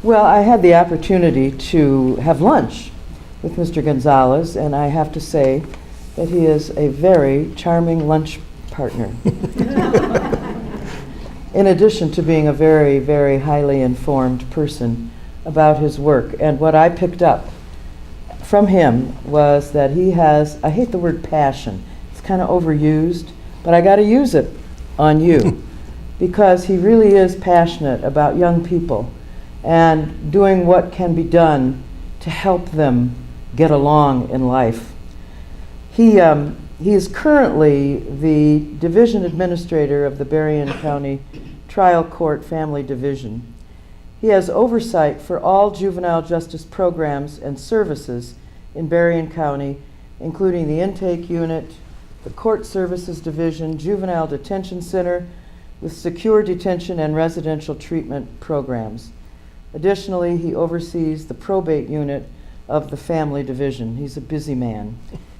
Well, I had the opportunity to have lunch with Mr. Gonzalez, and I have to say that he is a very charming lunch partner. In addition to being a very, very highly informed person about his work. And what I picked up from him was that he has, I hate the word passion, it's kind of overused, but I got to use it on you because he really is passionate about young people and doing what can be done to help them get along in life. He is currently the division administrator of the Berrien County Trial Court Family Division. He has oversight for all juvenile justice programs and services in Berrien County, including the intake unit, the court services division, juvenile detention center, with secure detention and residential treatment programs. Additionally, he oversees the probate unit of the family division. He's a busy man,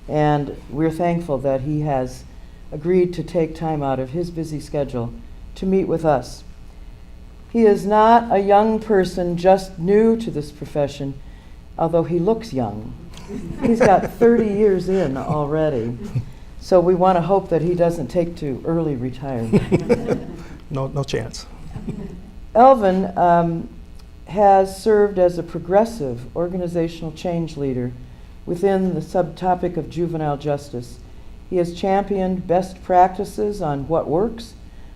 and we're thankful that he has agreed to take time out of his busy schedule to meet with us. He is not a young person just new to this profession, although he looks young. He's got 30 years in already. So we want to hope that he doesn't take to early retirement. No chance. Elvin has served as a progressive organizational change leader within the subtopic of juvenile justice. He has championed best practices on what works,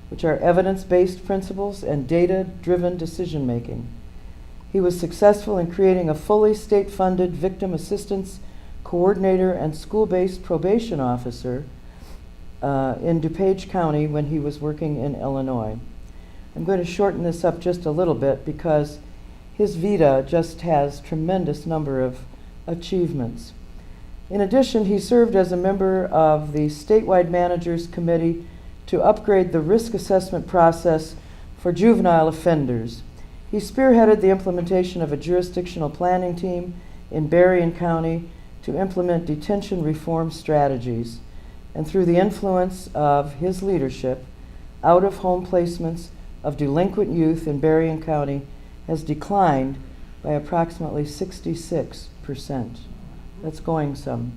which are evidence-based principles and data-driven decision-making. He was successful in creating a fully state-funded victim assistance coordinator and school-based probation officer in DuPage County when he was working in Illinois. I'm going to shorten this up just a little bit because his vita just has tremendous number of achievements. In addition, he served as a member of the statewide managers committee to upgrade the risk assessment process for juvenile offenders. He spearheaded the implementation of a jurisdictional planning team in Berrien County to implement detention reform strategies. And through the influence of his leadership, out-of-home placements of delinquent youth in Berrien County has declined by approximately 66%. That's going some.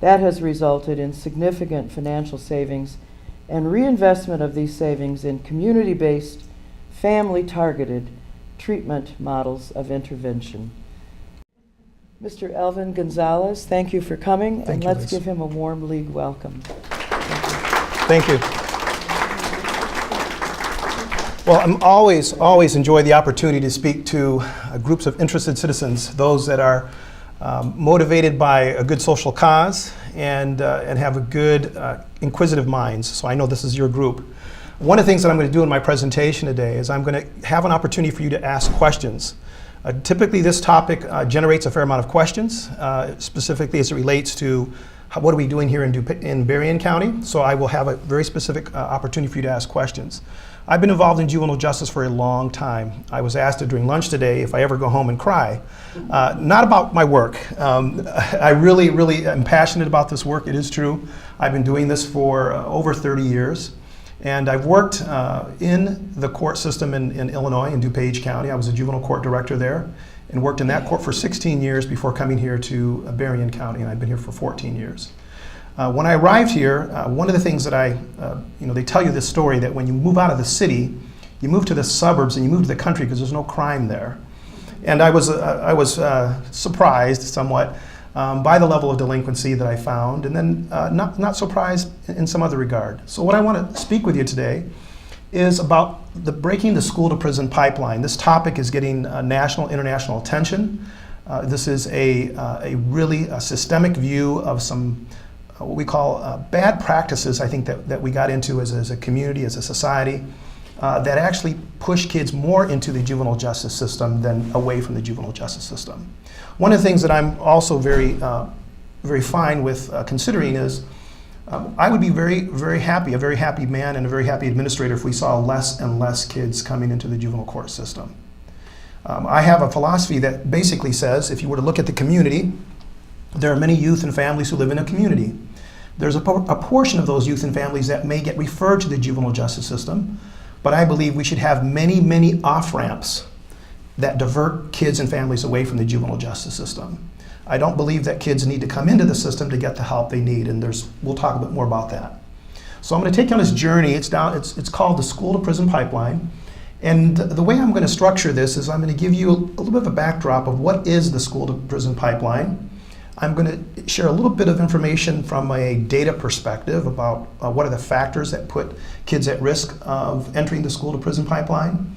That has resulted in significant financial savings and reinvestment of these savings in community-based, family-targeted treatment models of intervention. Mr. Elvin Gonzalez, thank you for coming, and let's give him a warm league welcome. Thank you. Well, I'm always enjoy the opportunity to speak to groups of interested citizens, those that are motivated by a good social cause and have a good inquisitive minds. So I know this is your group. One of the things that I'm going to do in my presentation today is I'm going to have an opportunity for you to ask questions. Typically this topic generates a fair amount of questions, specifically as it relates to what are we doing here in Berrien County. So I will have a very specific opportunity for you to ask questions. I've been involved in juvenile justice for a long time. I was asked during lunch today if I ever go home and cry. Not about my work. I really am passionate about this work. It is true. I've been doing this for over 30 years. And I've worked in the court system in Illinois, in DuPage County. I was a juvenile court director there and worked in that court for 16 years before coming here to Berrien County, and I've been here for 14 years. When I arrived here, one of the things that they tell you this story that when you move out of the city, you move to the suburbs and you move to the country because there's no crime there. And I was surprised somewhat by the level of delinquency that I found, and then not surprised in some other regard. So what I want to speak with you today is about breaking the school to prison pipeline. This topic is getting national, international attention. This is a really systemic view of some what we call bad practices, I think, that we got into as a community, as a society, that actually push kids more into the juvenile justice system than away from the juvenile justice system. One of the things that I'm also very fine with considering is I would be very happy, a very happy man and a very happy administrator if we saw less and less kids coming into the juvenile court system. I have a philosophy that basically says if you were to look at the community, there are many youth and families who live in a community. There's a portion of those youth and families that may get referred to the juvenile justice system, but I believe we should have many off-ramps that divert kids and families away from the juvenile justice system. I don't believe that kids need to come into the system to get the help they need, and we'll talk a bit more about that. So I'm going to take you on this journey. It's called the School to Prison Pipeline. And the way I'm going to structure this is I'm going to give you a little bit of a backdrop of what is the School to Prison Pipeline. I'm going to share a little bit of information from a data perspective about what are the factors that put kids at risk of entering the School to Prison Pipeline.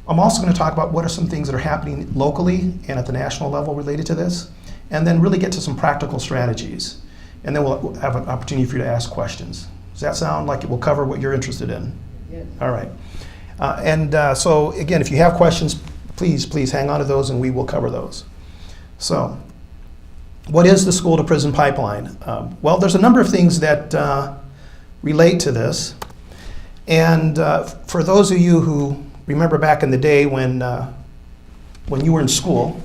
I'm also going to talk about what are some things that are happening locally and at the national level related to this, and then really get to some practical strategies. And then we'll have an opportunity for you to ask questions. Does that sound like it will cover what you're interested in? Yes. All right. So again, if you have questions, please hang on to those and we will cover those. So, what is the School to Prison Pipeline? Well, there's a number of things that relate to this. And for those of you who remember back in the day when you were in school,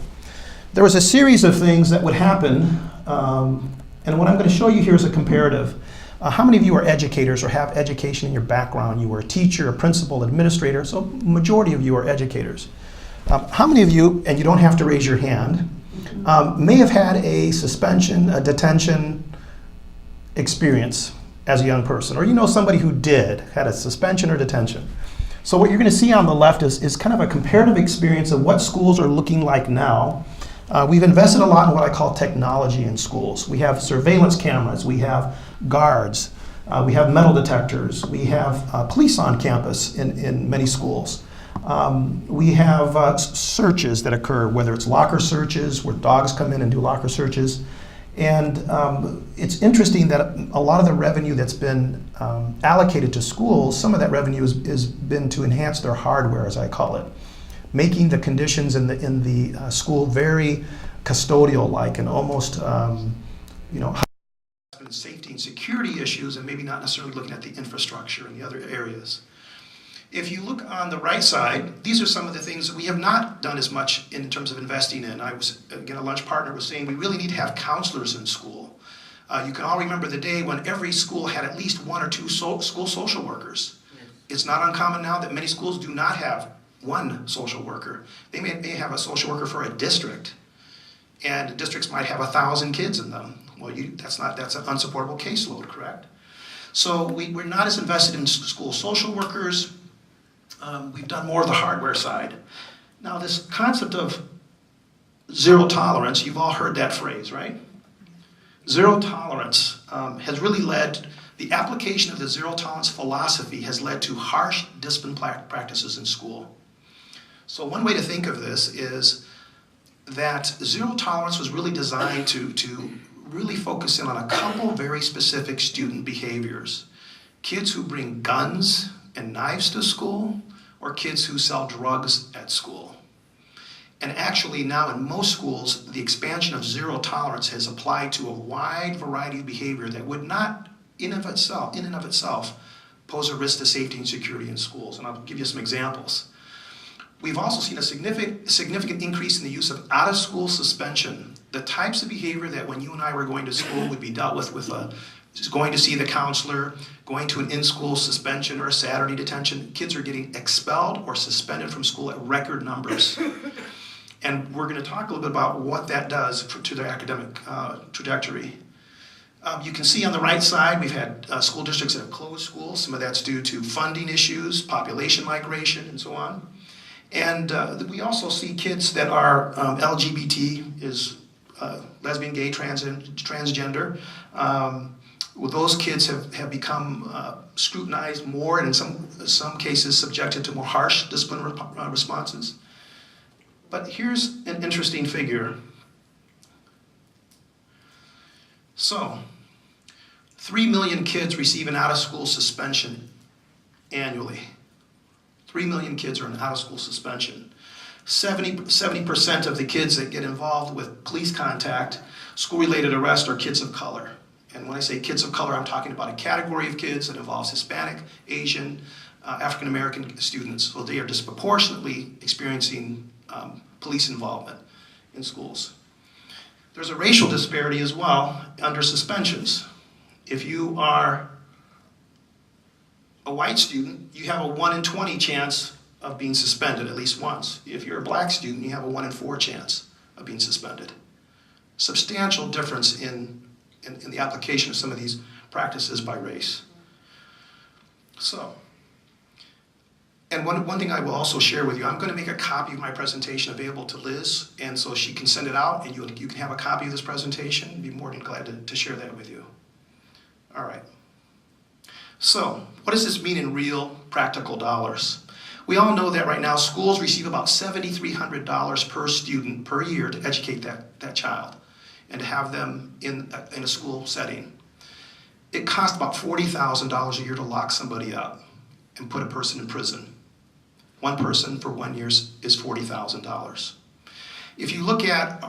there was a series of things that would happen. And what I'm going to show you here is a comparative. How many of you are educators or have education in your background? You were a teacher, a principal, administrator, so majority of you are educators. How many of you, and you don't have to raise your hand, may have had a suspension, a detention experience as a young person, or you know somebody who had a suspension or detention? So what you're going to see on the left is kind of a comparative experience of what schools are looking like now. We've invested a lot in what I call technology in schools. We have surveillance cameras, we have guards, we have metal detectors, we have police on campus in many schools. We have searches that occur, whether it's locker searches, where dogs come in and do locker searches. And it's interesting that a lot of the revenue that's been allocated to schools, some of that revenue has been to enhance their hardware, as I call it, making the conditions in the school very custodial-like and almost, safety and security issues, and maybe not necessarily looking at the infrastructure and the other areas. If you look on the right side, these are some of the things that we have not done as much in terms of investing in. A lunch partner was saying we really need to have counselors in school. You can all remember the day when every school had at least one or two school social workers. Yes. It's not uncommon now that many schools do not have one social worker. They may have a social worker for a district, and districts might have 1,000 kids in them. Well, that's an unsupportable caseload, correct? So we're not as invested in school social workers. We've done more of the hardware side. Now, this concept of zero tolerance, you've all heard that phrase, right? Zero tolerance has really led, the application of the zero tolerance philosophy has led to harsh discipline practices in school. So one way to think of this is that zero tolerance was really designed to really focus in on a couple very specific student behaviors. Kids who bring guns and knives to school, or kids who sell drugs at school. And actually now in most schools, the expansion of zero tolerance has applied to a wide variety of behavior that would not in and of itself pose a risk to safety and security in schools. And I'll give you some examples. We've also seen a significant increase in the use of out-of-school suspension. The types of behavior that when you and I were going to school would be dealt with going to see the counselor, going to an in-school suspension or a Saturday detention. Kids are getting expelled or suspended from school at record numbers. And we're going to talk a little bit about what that does to their academic trajectory. You can see on the right side, we've had school districts that have closed schools. Some of that's due to funding issues, population migration, and so on. And we also see kids that are LGBT, is lesbian, gay, transgender. Those kids have become scrutinized more, and in some cases subjected to more harsh disciplinary responses. But here's an interesting figure. So, 3 million kids receive an out-of-school suspension annually. 3 million kids are in out-of-school suspension. 70% of the kids that get involved with police contact, school-related arrest, are kids of color. And when I say kids of color, I'm talking about a category of kids that involves Hispanic, Asian, African-American students. So they are disproportionately experiencing police involvement in schools. There's a racial disparity as well under suspensions. If you are a white student, you have a 1 in 20 chance of being suspended at least once. If you're a black student, you have a 1 in 4 chance of being suspended. Substantial difference in the application of some of these practices by race. So, and one thing I will also share with you, I'm going to make a copy of my presentation available to Liz, and so she can send it out, and you can have a copy of this presentation. I'd be more than glad to share that with you. All right. So, what does this mean in real, practical dollars? We all know that right now schools receive about $7,300 per student per year to educate that child and to have them in a school setting. It costs about $40,000 a year to lock somebody up and put a person in prison. One person for 1 year is $40,000. If you look at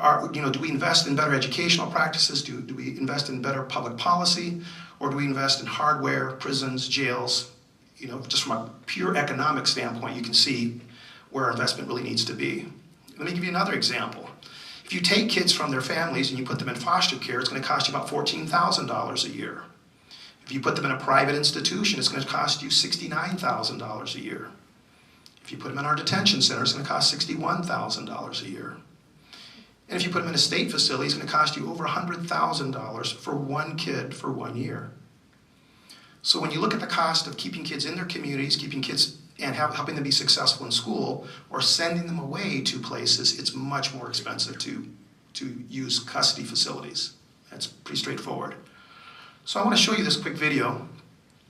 do we invest in better educational practices? Do we invest in better public policy? Or do we invest in hardware, prisons, jails? Just from a pure economic standpoint, you can see where our investment really needs to be. Let me give you another example. If you take kids from their families and you put them in foster care, it's going to cost you about $14,000 a year. If you put them in a private institution, it's going to cost you $69,000 a year. If you put them in our detention center, it's going to cost $61,000 a year. And if you put them in a state facility, it's going to cost you over $100,000 for one kid for 1 year. So when you look at the cost of keeping kids in their communities, keeping kids and helping them be successful in school, or sending them away to places, it's much more expensive to use custody facilities. That's pretty straightforward. So I want to show you this quick video,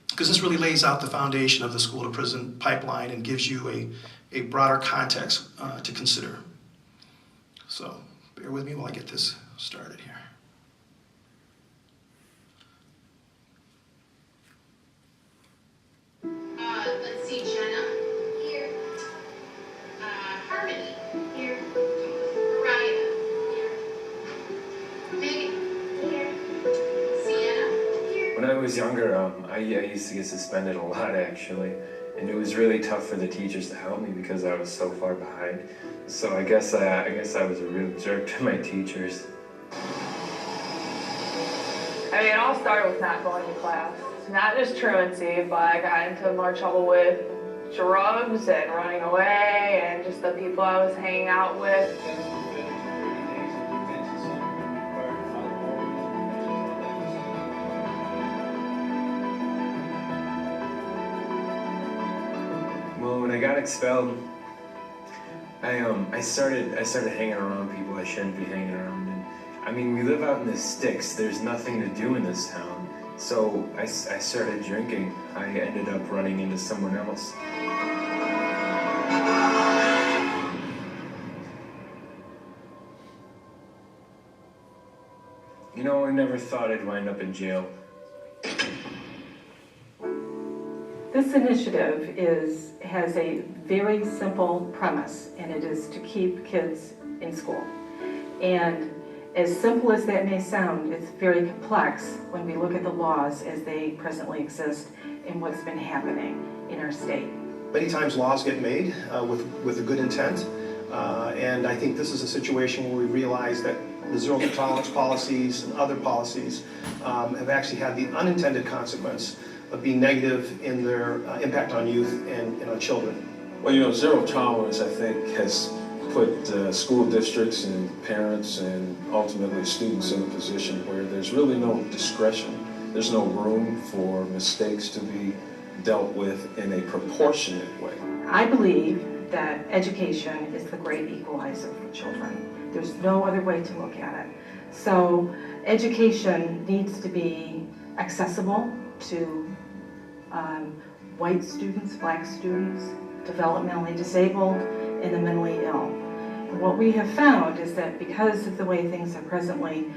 because this really lays out the foundation of the school to prison pipeline and gives you a broader context to consider. So bear with me while I get this started here. Let's see, Jenna. Here. Harmony. Here. Mariah. Here. Megan. Here. Sienna. Here. When I was younger, I used to get suspended a lot, actually. And it was really tough for the teachers to help me because I was so far behind. So I guess I was a real jerk to my teachers. It all started with not going to class. Not just truancy, but I got into more trouble with drugs and running away and just the people I was hanging out with. Well, when I got expelled, I started hanging around people I shouldn't be hanging around. And I mean, we live out in the sticks. There's nothing to do in this town. So I started drinking. I ended up running into someone else. I never thought I'd wind up in jail. This initiative has a very simple premise, and it is to keep kids in school. And as simple as that may sound, it's very complex when we look at the laws as they presently exist and what's been happening in our state. Many times laws get made with a good intent, and I think this is a situation where we realize that the zero tolerance policies and other policies have actually had the unintended consequence of being negative in their impact on youth and on children. Well, zero tolerance, I think, has put school districts and parents and ultimately students in a position where there's really no discretion. There's no room for mistakes to be dealt with in a proportionate way. I believe that education is the great equalizer for children. There's no other way to look at it. So education needs to be accessible to white students, black students, developmentally disabled, and the mentally ill. And what we have found is that because of the way things are presently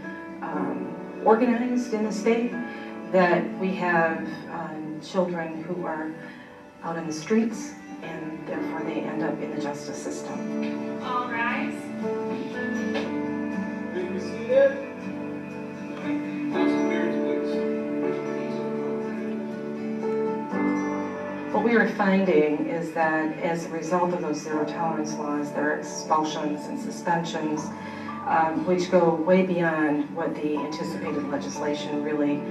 organized in the state, that we have children who are out in the streets, and therefore they end up in the justice system. All rise. Be seated. What we are finding is that as a result of those zero tolerance laws, there are expulsions and suspensions, which go way beyond what the anticipated legislation really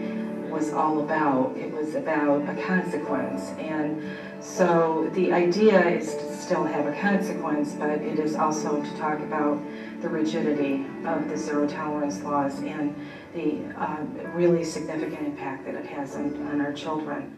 was all about. It was about a consequence. And so the idea is to still have a consequence, but it is also to talk about the rigidity of the zero tolerance laws and the really significant impact that it has on our children.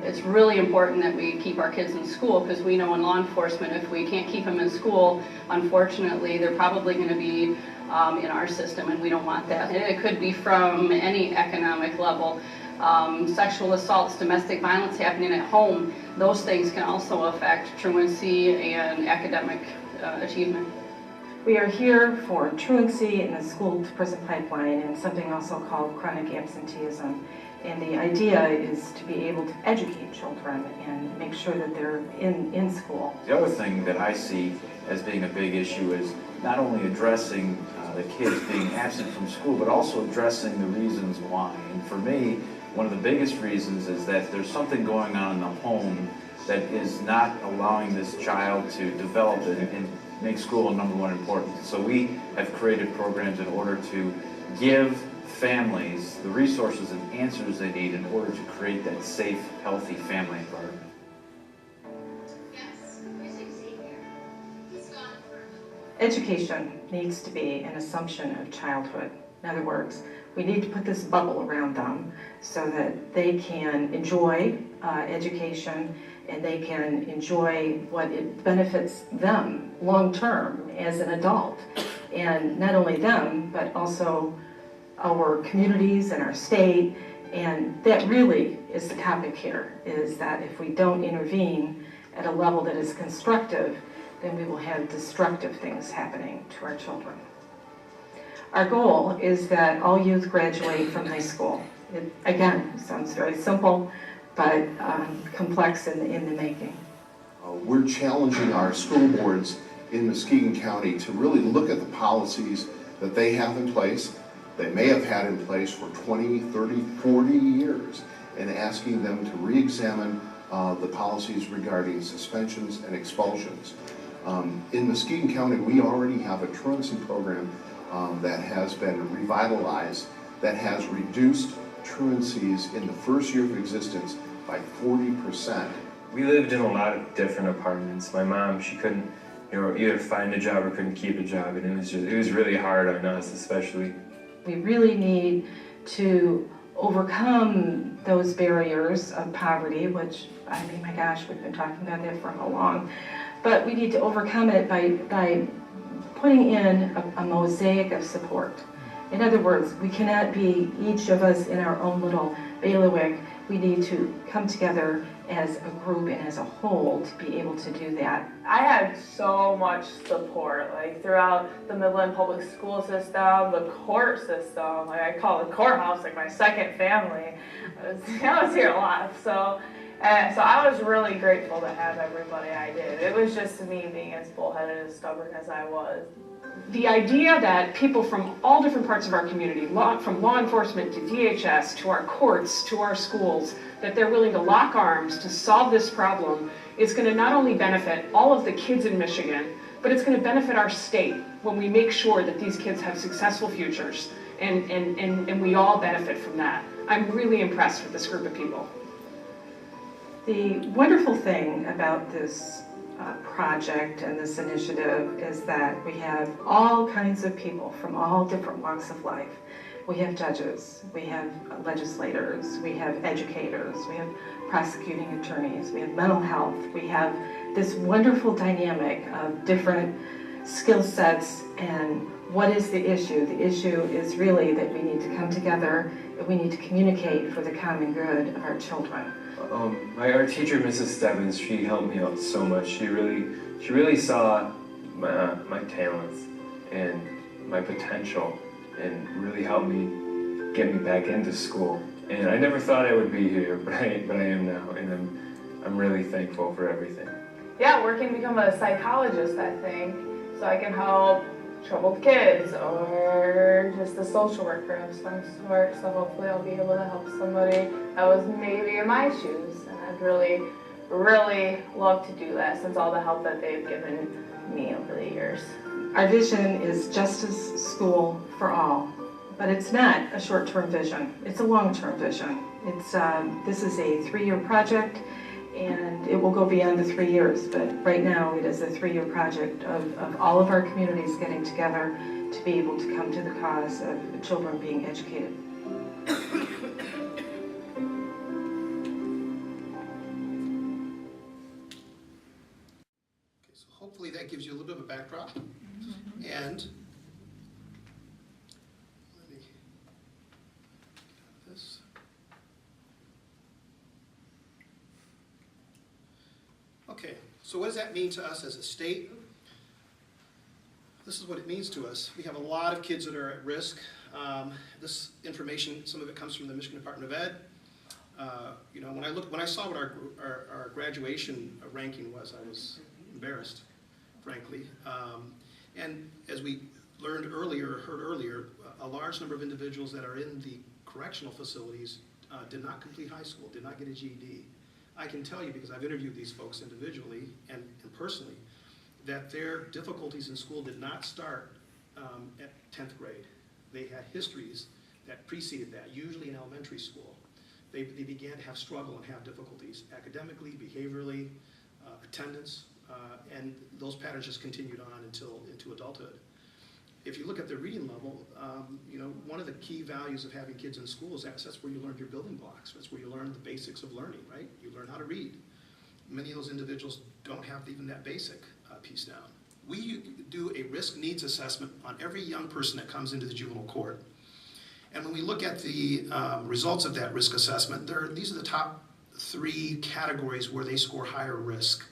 It's really important that we keep our kids in school, because we know in law enforcement, if we can't keep them in school, unfortunately, they're probably going to be in our system, and we don't want that. And it could be from any economic level. Sexual assaults, domestic violence happening at home, those things can also affect truancy and academic achievement. We are here for truancy in the school-to-prison pipeline and something also called chronic absenteeism. And the idea is to be able to educate children and make sure that they're in school. The other thing that I see as being a big issue is not only addressing the kids being absent from school, but also addressing the reasons why. And for me, one of the biggest reasons is that there's something going on in the home that is not allowing this child to develop and make school a #1 importance. So we have created programs in order to give families the resources and answers they need in order to create that safe, healthy family environment. Yes, where's Xavier? He's gone for a little while. Education needs to be an assumption of childhood. In other words, we need to put this bubble around them so that they can enjoy education and they can enjoy what it benefits them long term as an adult. And not only them, but also our communities and our state. And that really is the topic here, is that if we don't intervene at a level that is constructive, then we will have destructive things happening to our children. Our goal is that all youth graduate from high school. It, again, sounds very simple, but complex in the making. We're challenging our school boards in Muskegon County to really look at the policies that they have in place, they may have had in place for 20, 30, 40 years, and asking them to re-examine the policies regarding suspensions and expulsions. In Muskegon County, we already have a truancy program that has been revitalized, that has reduced truancies in the first year of existence by 40%. We lived in a lot of different apartments. My mom, she couldn't, either find a job or couldn't keep a job, and it was really hard on us, especially. We really need to overcome those barriers of poverty, which, I mean, my gosh, we've been talking about that for how long? But we need to overcome it by putting in a mosaic of support. In other words, we cannot be each of us in our own little bailiwick. We need to come together as a group and as a whole to be able to do that. I had so much support, like throughout the Midland public school system, the court system. Like I call the courthouse like my second family. I was here a lot, so I was really grateful to have everybody I did. It was just me being as bullheaded and stubborn as I was. The idea that people from all different parts of our community, from law enforcement to DHS to our courts to our schools, that they're willing to lock arms to solve this problem is going to not only benefit all of the kids in Michigan, but it's going to benefit our state when we make sure that these kids have successful futures, and we all benefit from that. I'm really impressed with this group of people. The wonderful thing about this project and this initiative is that we have all kinds of people from all different walks of life. We have judges, we have legislators, we have educators, we have prosecuting attorneys, we have mental health, we have this wonderful dynamic of different skill sets. And what is the issue? The issue is really that we need to come together and we need to communicate for the common good of our children. My art teacher, Mrs. Stebbins, she helped me out so much. She really saw my talents and my potential, and really helped me get me back into school. And I never thought I would be here, but I am now, and I'm really thankful for everything. Yeah, working to become a psychologist, I think, so I can help troubled kids or just a social worker of some sort. So hopefully I'll be able to help somebody that was maybe in my shoes. And I'd really, really love to do that since all the help that they've given me over the years. Our vision is justice school for all, but it's not a short-term vision. It's a long-term vision. This is a 3-year project, and it will go beyond the 3 years, but right now it is a 3-year project of all of our communities getting together to be able to come to the cause of children being educated. So hopefully that gives you a little bit of a backdrop. And let me get out of this. Okay, so what does that mean to us as a state? This is what it means to us. We have a lot of kids that are at risk. This information, some of it comes from the Michigan Department of Ed. You know, when I saw what our graduation ranking was, I was embarrassed, frankly. And as we heard earlier, a large number of individuals that are in the correctional facilities did not complete high school, did not get a GED. I can tell you, because I've interviewed these folks individually and personally, that their difficulties in school did not start at 10th grade. They had histories that preceded that, usually in elementary school. They began to have struggle and have difficulties academically, behaviorally, attendance, and those patterns just continued on into adulthood. If you look at their reading level, you know, one of the key values of having kids in school is that's where you learn your building blocks. That's where you learn the basics of learning, right? You learn how to read. Many of those individuals don't have even that basic piece down. We do a risk needs assessment on every young person that comes into the juvenile court. And when we look at the results of that risk assessment, these are the top 3 categories where they score higher risk.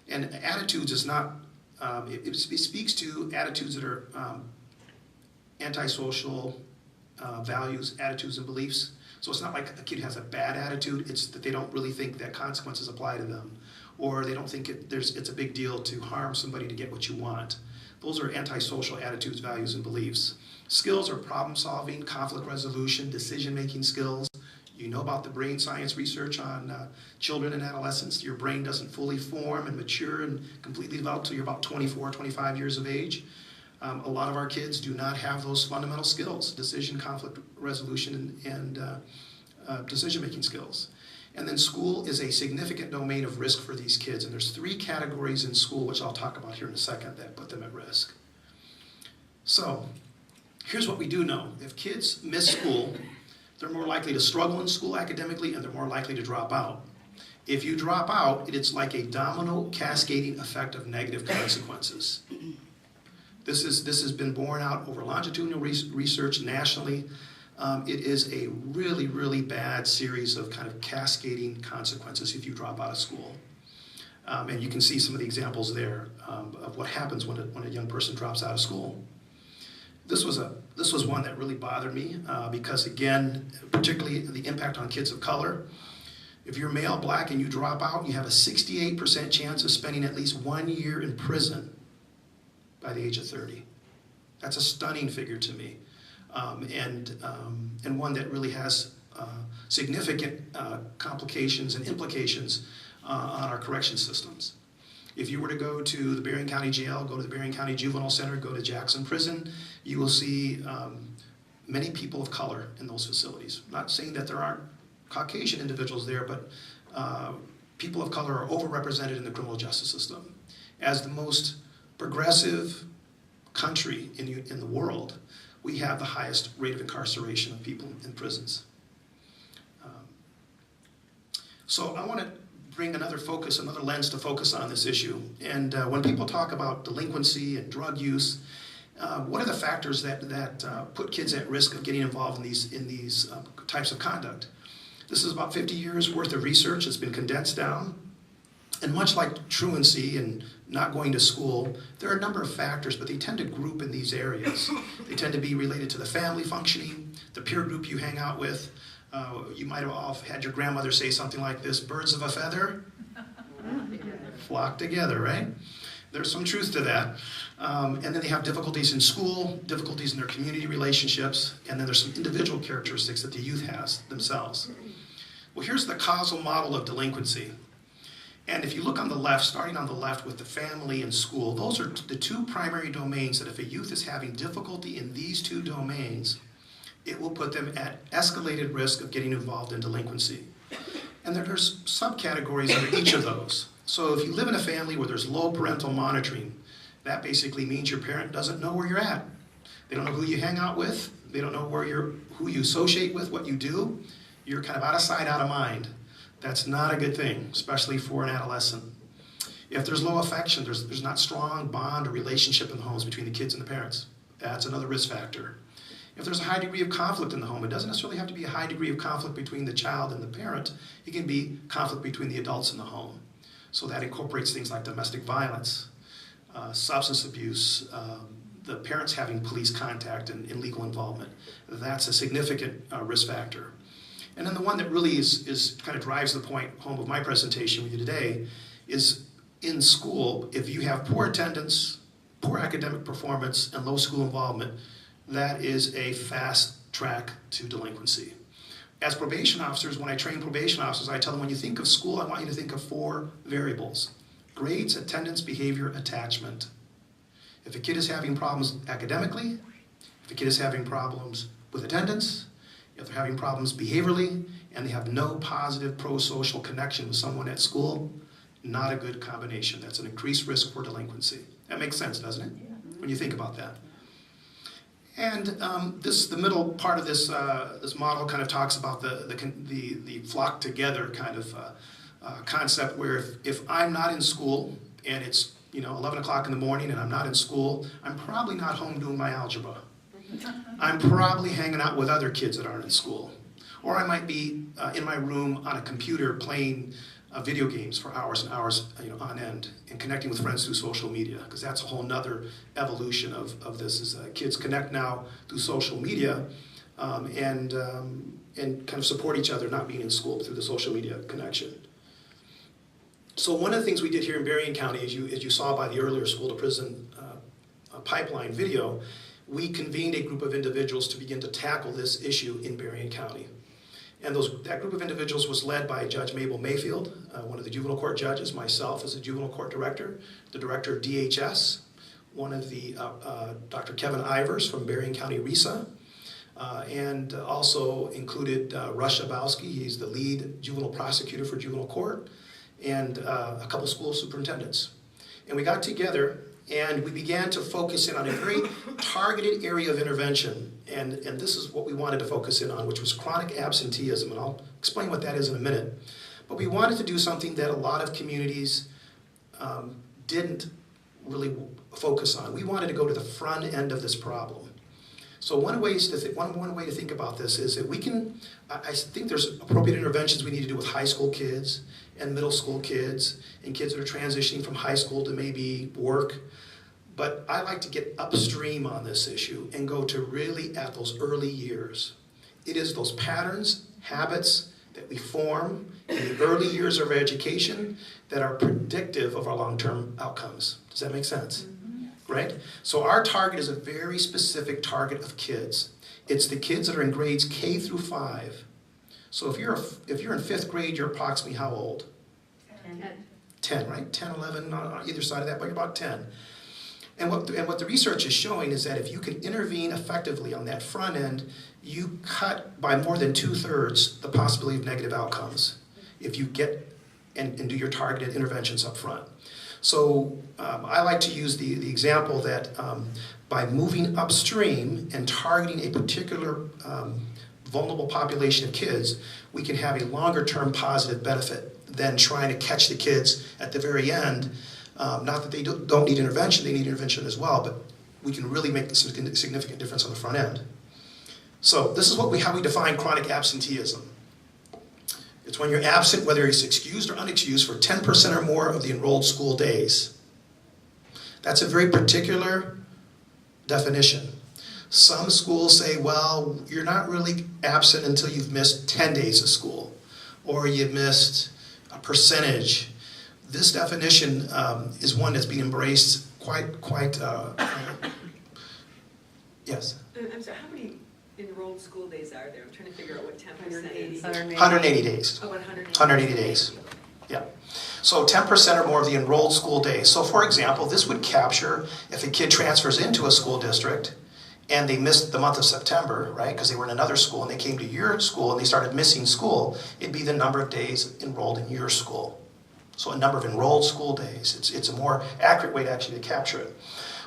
And attitudes is not, it speaks to attitudes that are antisocial values, attitudes, and beliefs. So it's not like a kid has a bad attitude, it's that they don't really think that consequences apply to them. Or they don't think it's a big deal to harm somebody to get what you want. Those are antisocial attitudes, values, and beliefs. Skills are problem solving, conflict resolution, decision-making skills. You know about the brain science research on children and adolescents. Your brain doesn't fully form and mature and completely develop until you're about 24, 25 years of age. A lot of our kids do not have those fundamental skills, decision, conflict resolution, and decision-making skills. And then school is a significant domain of risk for these kids. And there's 3 categories in school, which I'll talk about here in a second, that put them at risk. So here's what we do know. If kids miss school, they're more likely to struggle in school academically, and they're more likely to drop out. If you drop out, it's like a domino cascading effect of negative consequences. This has been borne out over longitudinal research nationally. It is a really, really bad series of kind of cascading consequences if you drop out of school. And you can see some of the examples there of what happens when a young person drops out of school. This was one that really bothered me because, again, particularly the impact on kids of color. If you're male, black, and you drop out, you have a 68% chance of spending at least 1 year in prison by the age of 30. That's a stunning figure to me, and one that really has significant complications and implications on our correction systems. If you were to go to the Berrien County Jail, go to the Berrien County Juvenile Center, go to Jackson Prison, you will see many people of color in those facilities. I'm not saying that there aren't Caucasian individuals there, but people of color are overrepresented in the criminal justice system. As the most progressive country in the world, we have the highest rate of incarceration of people in prisons. So I want to bring another lens to focus on this issue. And when people talk about delinquency and drug use, what are the factors that put kids at risk of getting involved in these types of conduct? This is about 50 years worth of research that's been condensed down. And much like truancy and not going to school, there are a number of factors, but they tend to group in these areas. They tend to be related to the family functioning, the peer group you hang out with. You might have all had your grandmother say something like this: birds of a feather flock together, right? There's some truth to that. And then they have difficulties in school, difficulties in their community relationships, and then there's some individual characteristics that the youth has themselves. Well, here's the causal model of delinquency. And if you look on the left, starting on the left with the family and school, those are the two primary domains that if a youth is having difficulty in these two domains, it will put them at escalated risk of getting involved in delinquency. And there's subcategories under each of those. So if you live in a family where there's low parental monitoring, that basically means your parent doesn't know where you're at. They don't know who you hang out with. They don't know who you associate with, what you do. You're kind of out of sight, out of mind. That's not a good thing, especially for an adolescent. If there's low affection, there's not strong bond or relationship in the homes between the kids and the parents. That's another risk factor. If there's a high degree of conflict in the home, it doesn't necessarily have to be a high degree of conflict between the child and the parent. It can be conflict between the adults in the home. So that incorporates things like domestic violence, substance abuse, the parents having police contact and legal involvement. That's a significant risk factor. And then the one that really is kind of drives the point home of my presentation with you today is in school, if you have poor attendance, poor academic performance, and low school involvement, that is a fast track to delinquency. As probation officers, when I train probation officers, I tell them when you think of school, I want you to think of 4 variables: grades, attendance, behavior, attachment. If a kid is having problems academically, if a kid is having problems with attendance, if they're having problems behaviorally, and they have no positive pro-social connection with someone at school, not a good combination. That's an increased risk for delinquency. That makes sense, doesn't it? Yeah. When you think about that. And the middle part of this model kind of talks about the flock together kind of concept, where if I'm not in school and it's 11 o'clock in the morning and I'm not in school, I'm probably not home doing my algebra. I'm probably hanging out with other kids that aren't in school. Or I might be in my room on a computer playing video games for hours and hours on end and connecting with friends through social media, because that's a whole nother evolution of this, is kids connect now through social media and kind of support each other not being in school through the social media connection. So one of the things we did here in Berrien County, as you saw by the earlier school to prison pipeline video, we convened a group of individuals to begin to tackle this issue in Berrien County. And that group of individuals was led by Judge Mabel Mayfield, one of the juvenile court judges, myself as a juvenile court director, the director of DHS, one of the Dr. Kevin Ivers from Berrien County RESA, and also included Rush Abowski. He's the lead juvenile prosecutor for juvenile court, and a couple school superintendents. And we got together and we began to focus in on a very targeted area of intervention. And this is what we wanted to focus in on, which was chronic absenteeism. And I'll explain what that is in a minute. But we wanted to do something that a lot of communities didn't really focus on. We wanted to go to the front end of this problem. So one way to think about this is that we can, I think there's appropriate interventions we need to do with high school kids and middle school kids and kids that are transitioning from high school to maybe work. But I like to get upstream on this issue and go to really at those early years. It is those patterns, habits that we form in the early years of our education that are predictive of our long-term outcomes. Does that make sense? Right? So our target is a very specific target of kids. It's the kids that are in grades K through 5. So if you're in 5th grade, you're approximately how old? 10, right? 10, 11, on either side of that, but you're about 10. And what the research is showing is that if you can intervene effectively on that front end, you cut by more than 2/3 the possibility of negative outcomes if you get and do your targeted interventions up front. So I like to use the example that by moving upstream and targeting a particular vulnerable population of kids, we can have a longer-term positive benefit than trying to catch the kids at the very end. Not that they don't need intervention, they need intervention as well, but we can really make a significant difference on the front end. So this is how we define chronic absenteeism. It's when you're absent, whether it's excused or unexcused, for 10% or more of the enrolled school days. That's a very particular definition. Some schools say, well, you're not really absent until you've missed 10 days of school, or you've missed a percentage. this definition is one that's being embraced quite yes. I'm sorry, how many enrolled school days are there? I'm trying to figure out what 10% is. 180 days. Oh, 180. 180 days. Yeah. So 10% or more of the enrolled school days. So for example, this would capture if a kid transfers into a school district and they missed the month of September, right, because they were in another school and they came to your school and they started missing school, it'd be the number of days enrolled in your school. So a number of enrolled school days. It's a more accurate way to actually capture it.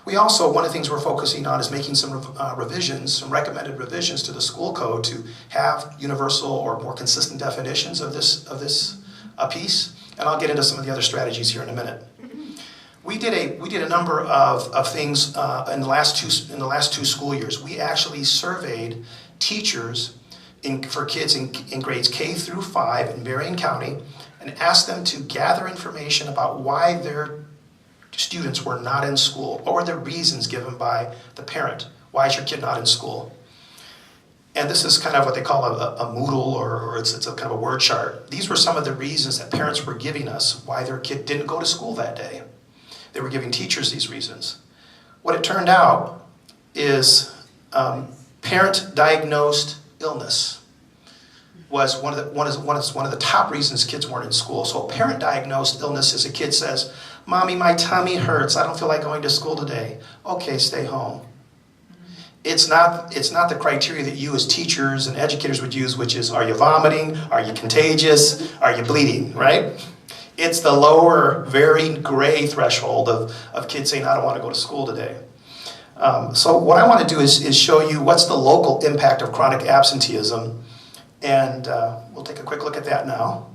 We also, one of the things we're focusing on is making some revisions, some recommended revisions to the school code to have universal or more consistent definitions of this piece, and I'll get into some of the other strategies here in a minute. We did a number of things in the last two school years. We actually surveyed teachers for kids in grades K through 5 in Berrien County and asked them to gather information about why their students were not in school. What were the reasons given by the parent? Why is your kid not in school? And this is kind of what they call a Moodle, or it's a kind of a word chart. These were some of the reasons that parents were giving us why their kid didn't go to school that day. They were giving teachers these reasons. What it turned out is parent-diagnosed illness was one of the top reasons kids weren't in school. So parent-diagnosed illness is a kid says, "Mommy, my tummy hurts. I don't feel like going to school today." Okay, stay home. It's not the criteria that you as teachers and educators would use, which is, are you vomiting? Are you contagious? Are you bleeding, right? It's the lower, very gray threshold of kids saying, "I don't want to go to school today." So what I want to do is show you what's the local impact of chronic absenteeism. And we'll take a quick look at that now.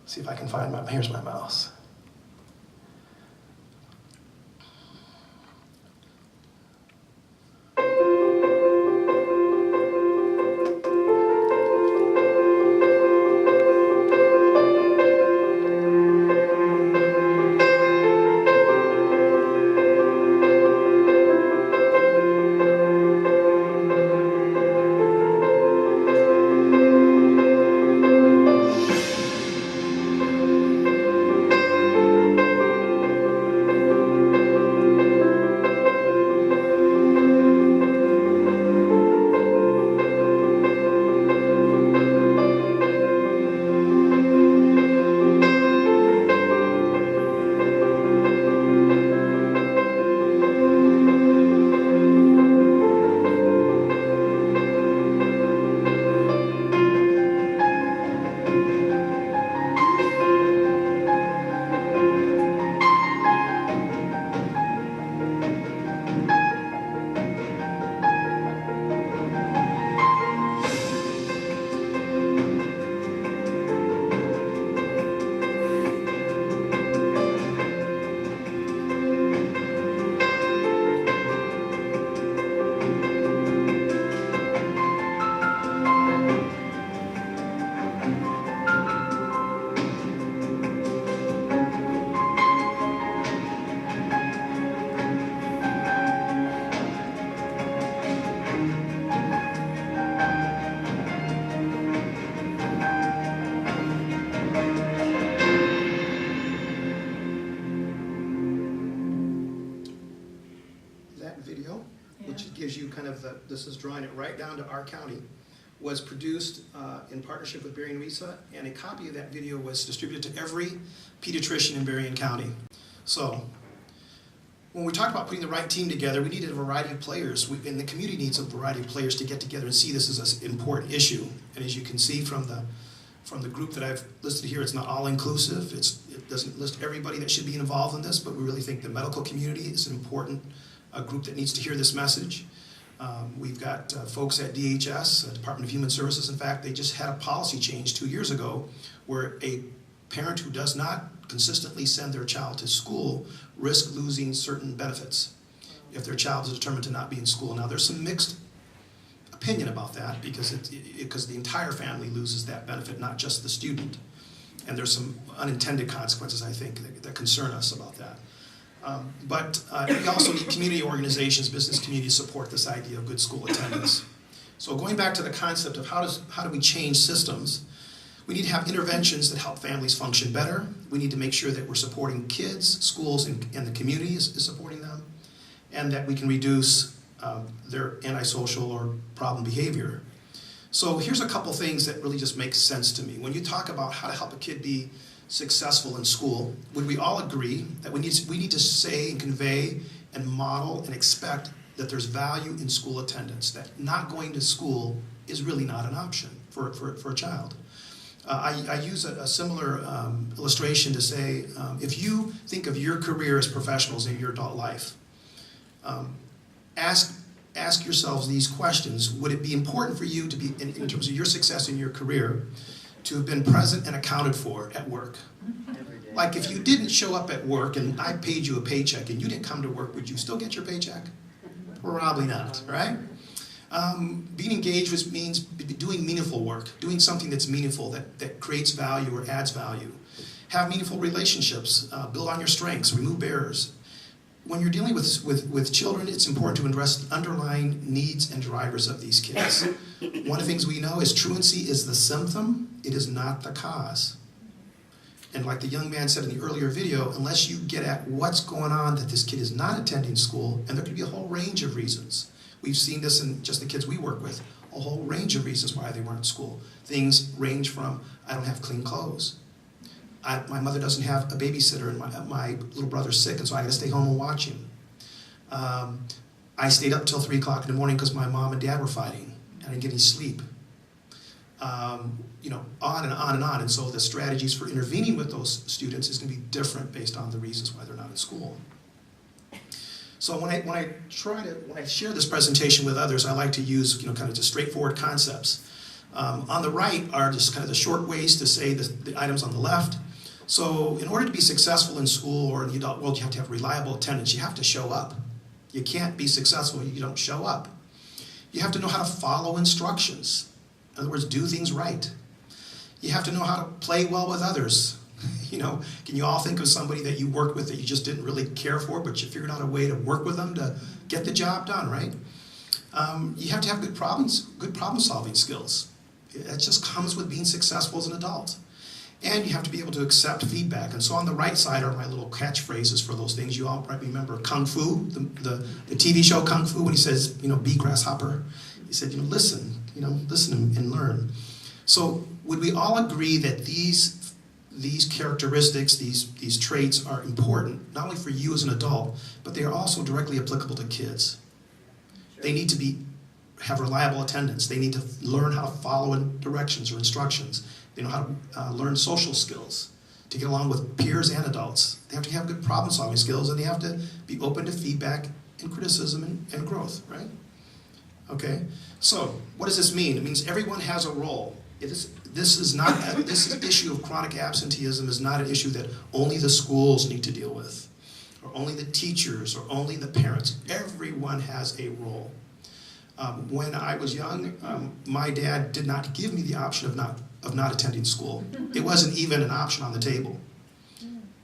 See if I can find here's my mouse. Video, which gives you kind of this is drawing it right down to our county, was produced in partnership with Berrien RISA, and a copy of that video was distributed to every pediatrician in Berrien County. So when we talked about putting the right team together, we needed a variety of players, and the community needs a variety of players to get together and see this as an important issue. And as you can see from the group that I've listed here, it's not all inclusive. It doesn't list everybody that should be involved in this, but we really think the medical community is an important group that needs to hear this message. We've got folks at DHS, Department of Human Services. In fact, they just had a policy change 2 years ago where a parent who does not consistently send their child to school risk losing certain benefits if their child is determined to not be in school. Now, there's some mixed opinion about that because the entire family loses that benefit, not just the student. And there's some unintended consequences, I think, that concern us about that. But we also need community organizations, business community to support this idea of good school attendance. So going back to the concept of how do we change systems, We need to have interventions that help families function better. We need to make sure that we're supporting kids, schools, and the community is supporting them, and that we can reduce their antisocial or problem behavior. So here's a couple things that really just make sense to me. When you talk about how to help a kid be successful in school, would we all agree that we need to say and convey and model and expect that there's value in school attendance, that not going to school is really not an option for a child? I use a similar illustration to say, if you think of your career as professionals in your adult life, ask yourselves these questions. Would it be important for you to be, in terms of your success in your career, to have been present and accounted for at work? Like if you didn't show up at work and I paid you a paycheck and you didn't come to work, would you still get your paycheck? Probably not, right? Being engaged means doing meaningful work, doing something that's meaningful, that creates value or adds value. Have meaningful relationships, build on your strengths, remove barriers. When you're dealing with children, it's important to address the underlying needs and drivers of these kids. One of the things we know is truancy is the symptom, it is not the cause. And like the young man said in the earlier video, unless you get at what's going on that this kid is not attending school, and there could be a whole range of reasons. We've seen this in just the kids we work with, a whole range of reasons why they weren't in school. Things range from, I don't have clean clothes. My mother doesn't have a babysitter, and my little brother's sick, and so I gotta stay home and watch him. I stayed up till 3 o'clock in the morning because my mom and dad were fighting, and I didn't get any sleep. On and on and on. And so the strategies for intervening with those students is going to be different based on the reasons why they're not in school. So when I share this presentation with others, I like to use kind of just straightforward concepts. On the right are just kind of the short ways to say the items on the left. So in order to be successful in school or in the adult world, you have to have reliable attendance. You have to show up. You can't be successful if you don't show up. You have to know how to follow instructions. In other words, do things right. You have to know how to play well with others. Can you all think of somebody that you worked with that you just didn't really care for, but you figured out a way to work with them to get the job done, right? You have to have good problem-solving skills. It just comes with being successful as an adult. And you have to be able to accept feedback. And so on the right side are my little catchphrases for those things. You all probably remember Kung Fu, the TV show Kung Fu, when he says, be grasshopper. He said, listen and learn. So would we all agree that these characteristics, these traits are important, not only for you as an adult, but they are also directly applicable to kids? Sure. They need to have reliable attendance. They need to learn how to follow directions or instructions. They know how to learn social skills, to get along with peers and adults. They have to have good problem-solving skills, and they have to be open to feedback and criticism and growth, right? Okay, so what does this mean? It means everyone has a role. This issue of chronic absenteeism is not an issue that only the schools need to deal with, or only the teachers, or only the parents. Everyone has a role. When I was young, my dad did not give me the option of not attending school. It wasn't even an option on the table.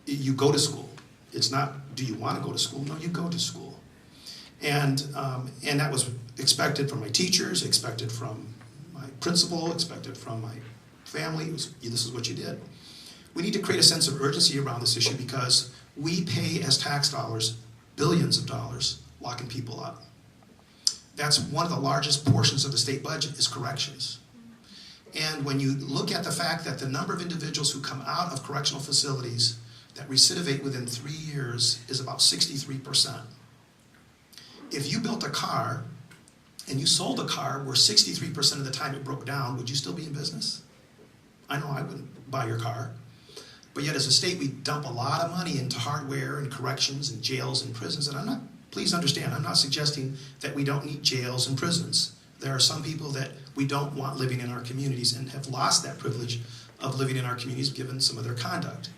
You go to school. It's not, do you want to go to school? No, you go to school. And that was expected from my teachers, expected from my principal, expected from my family. This is what you did. We need to create a sense of urgency around this issue because we pay as tax dollars billions of dollars locking people up. That's one of the largest portions of the state budget is corrections. And when you look at the fact that the number of individuals who come out of correctional facilities that recidivate within 3 years is about 63%. If you built a car and you sold a car where 63% of the time it broke down, would you still be in business? I know I wouldn't buy your car. But yet as a state, we dump a lot of money into hardware and corrections and jails and prisons. And please understand, I'm not suggesting that we don't need jails and prisons. There are some people that we don't want living in our communities and have lost that privilege of living in our communities given some of their conduct.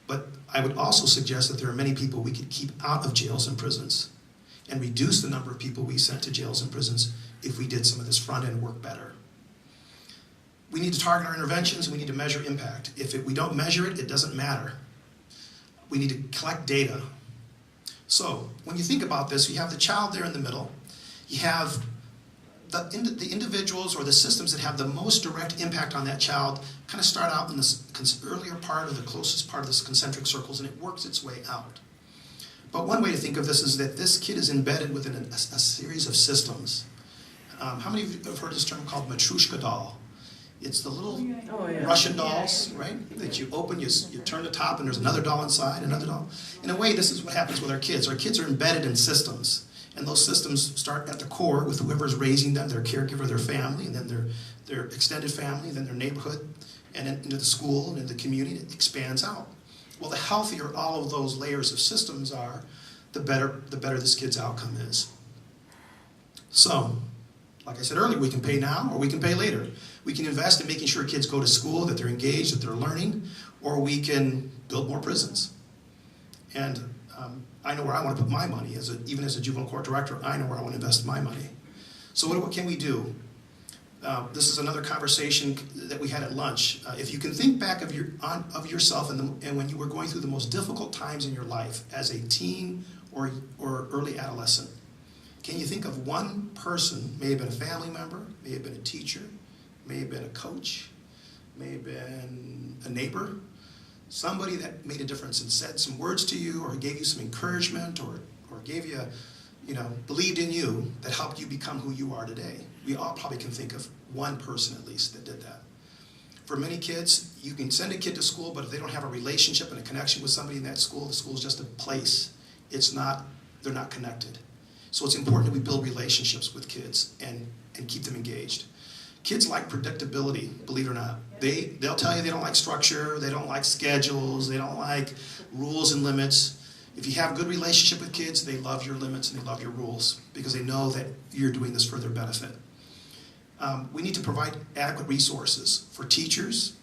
But I would also suggest that there are many people we could keep out of jails and prisons and reduce the number of people we sent to jails and prisons if we did some of this front-end work better. We need to target our interventions, and we need to measure impact. If we don't measure it, it doesn't matter. We need to collect data. So when you think about this, you have the child there in the middle. You have the individuals or the systems that have the most direct impact on that child kind of start out in this earlier part or the closest part of this concentric circles, and it works its way out. But one way to think of this is that this kid is embedded within a series of systems. How many of you have heard this term called Matryoshka doll? It's the little Russian dolls, right? That you open, you turn the top, and there's another doll inside, another doll. In a way, this is what happens with our kids. Our kids are embedded in systems. And those systems start at the core with whoever's raising them, their caregiver, their family, and then their extended family, and then their neighborhood, and then into the school, and into the community. It expands out. Well, the healthier all of those layers of systems are, the better this kid's outcome is. So, like I said earlier, we can pay now or we can pay later. We can invest in making sure kids go to school, that they're engaged, that they're learning, or we can build more prisons. And I know where I want to put my money. Even as a juvenile court director, I know where I want to invest my money. So what can we do? This is another conversation that we had at lunch. If you can think back of yourself and when you were going through the most difficult times in your life as a teen or early adolescent, can you think of one person, may have been a family member, may have been a teacher, may have been a coach, may have been a neighbor, somebody that made a difference and said some words to you or gave you some encouragement or gave you, believed in you, that helped you become who you are today? We all probably can think of one person at least that did that. For many kids, you can send a kid to school, but if they don't have a relationship and a connection with somebody in that school, the school is just a place. They're not connected. So it's important that we build relationships with kids and keep them engaged. Kids like predictability, believe it or not. They'll tell you they don't like structure, they don't like schedules, they don't like rules and limits. If you have a good relationship with kids, they love your limits and they love your rules because they know that you're doing this for their benefit. We need to provide adequate resources for teachers,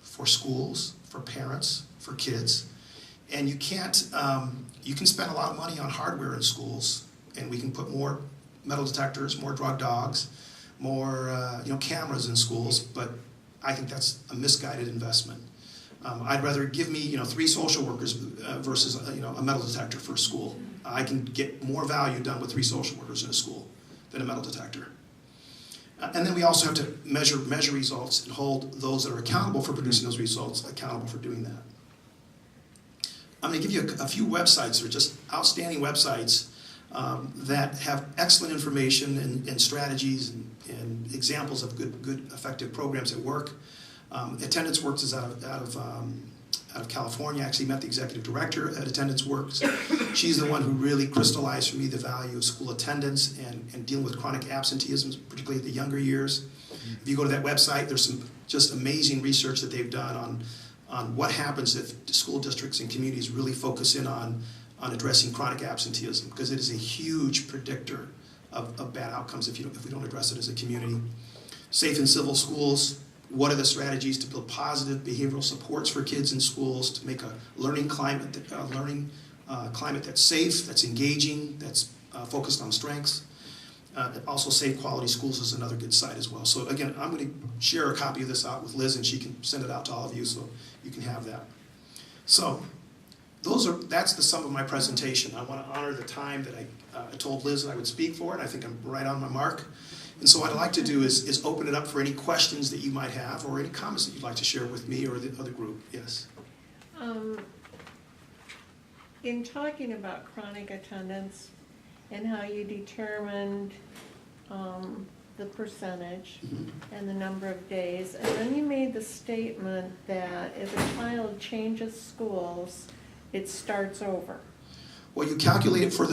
for schools, for parents, for kids. And you can spend a lot of money on hardware in schools, and we can put more metal detectors, more drug dogs, more cameras in schools, but I think that's a misguided investment. I'd rather give me 3 social workers versus a metal detector for a school. I can get more value done with 3 social workers in a school than a metal detector. And then we also have to measure results and hold those that are accountable for producing those results accountable for doing that. I'm going to give you a few websites that are just outstanding websites that have excellent information and strategies and examples of good effective programs at work. Attendance Works is out of California. I actually met the executive director at Attendance Works. She's the one who really crystallized for me the value of school attendance and dealing with chronic absenteeism, particularly at the younger years. If you go to that website, there's some just amazing research that they've done on what happens if school districts and communities really focus in on addressing chronic absenteeism, because it is a huge predictor of bad outcomes if we don't address it as a community. Safe and civil schools. What are the strategies to build positive behavioral supports for kids in schools to make a learning climate that's safe, that's engaging, that's focused on strengths? Also, Safe Quality Schools is another good site as well. So again, I'm going to share a copy of this out with Liz, and she can send it out to all of you so you can have that. So that's the sum of my presentation. I want to honor the time that I told Liz that I would speak for, and I think I'm right on my mark. And so what I'd like to do is open it up for any questions that you might have or any comments that you'd like to share with me or the other group. Yes? In talking about chronic attendance and how you determined the percentage and the number of days, and then you made the statement that if a child changes schools, it starts over. Well, you calculate it, for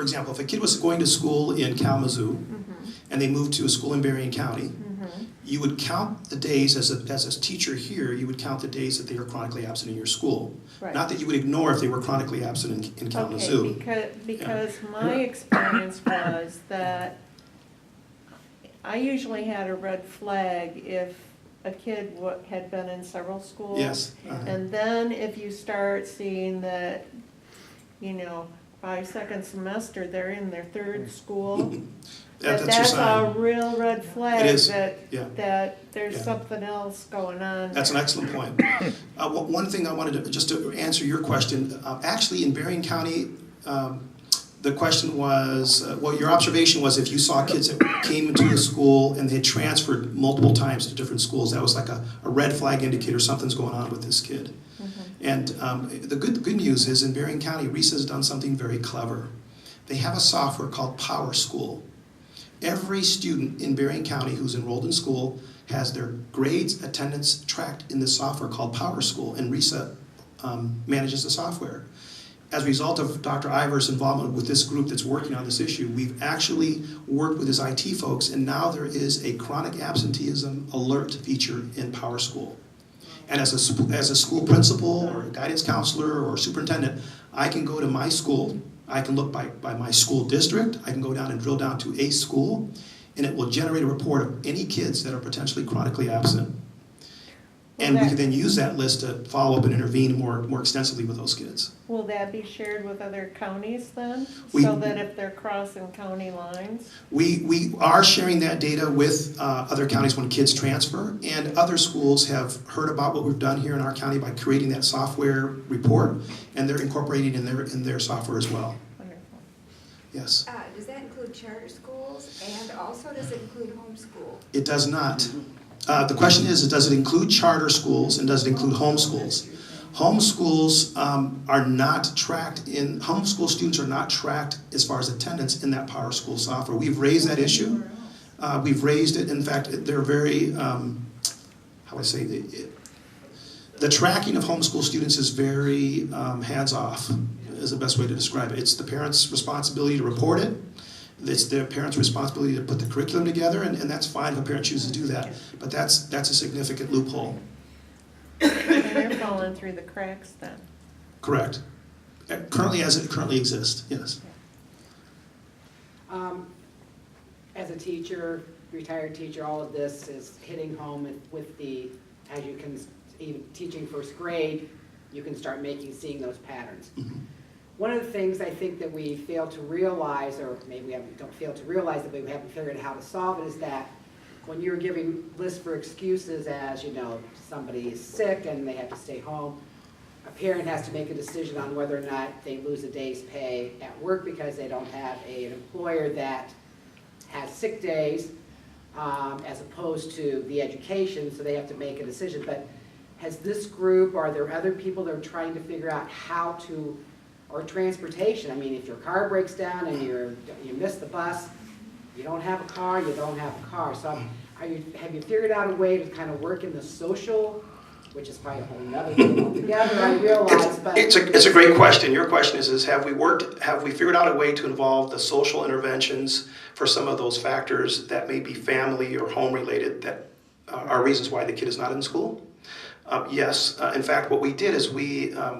example, if a kid was going to school in Kalamazoo and they moved to a school in Berrien County, you would count the days as a teacher here, you would count the days that they are chronically absent in your school. Right. Not that you would ignore if they were chronically absent in Kalamazoo. Okay, because my experience was that I usually had a red flag if a kid had been in several schools. Yes. And then if you start seeing that, by second semester, they're in their 3rd school, that's a real red flag that there's something else going on. That's an excellent point. One thing I wanted to, just to answer your question, actually in Berrien County, the question was, well, your observation was if you saw kids that came into the school and they had transferred multiple times to different schools, that was like a red flag indicator something's going on with this kid. And the good news is in Berrien County, RISA has done something very clever. They have a software called Power School. Every student in Berrien County who's enrolled in school has their grades, attendance tracked in this software called Power School, and RISA manages the software. As a result of Dr. Iver's involvement with this group that's working on this issue, we've actually worked with his IT folks, and now there is a chronic absenteeism alert feature in Power School. And as a school principal or a guidance counselor or superintendent, I can go to my school, I can look by my school district, I can go down and drill down to a school, and it will generate a report of any kids that are potentially chronically absent. And we can then use that list to follow up and intervene more extensively with those kids. Will that be shared with other counties then? We- So that if they're crossing county lines? We are sharing that data with other counties when kids transfer, and other schools have heard about what we've done here in our county by creating that software report, and they're incorporating in their software as well. Wonderful. Yes. Does that include charter schools, and also does it include homeschool? It does not. The question is, does it include charter schools and does it include homeschools? Homeschools are not tracked homeschool students are not tracked as far as attendance in that Power School software. We've raised that issue. We've raised it. In fact, they're very, how would I say, the tracking of homeschool students is very hands-off, is the best way to describe it. It's the parents' responsibility to report it. It's their parents' responsibility to put the curriculum together, and that's fine if a parent chooses to do that. But that's a significant loophole. And they're falling through the cracks then. Correct. Currently, as it currently exists, yes. As a teacher, retired teacher, all of this is hitting home with the, as you can, even teaching first grade, you can start seeing those patterns. Mm-hmm. One of the things I think that we fail to realize, or maybe we don't fail to realize that we haven't figured out how to solve it, is that when you're giving lists for excuses as, somebody is sick and they have to stay home, a parent has to make a decision on whether or not they lose a day's pay at work because they don't have an employer that has sick days, as opposed to the education, so they have to make a decision. But has this group, are there other people that are trying to figure out how to, or transportation? I mean, if your car breaks down and you miss the bus, you don't have a car, you don't have a car. So have you figured out a way to kind of work in the social, which is probably a whole nother thing altogether, I realize, but... It's a great question. Your question is have we figured out a way to involve the social interventions for some of those factors that may be family or home related that are reasons why the kid is not in school? Yes. In fact, what we did is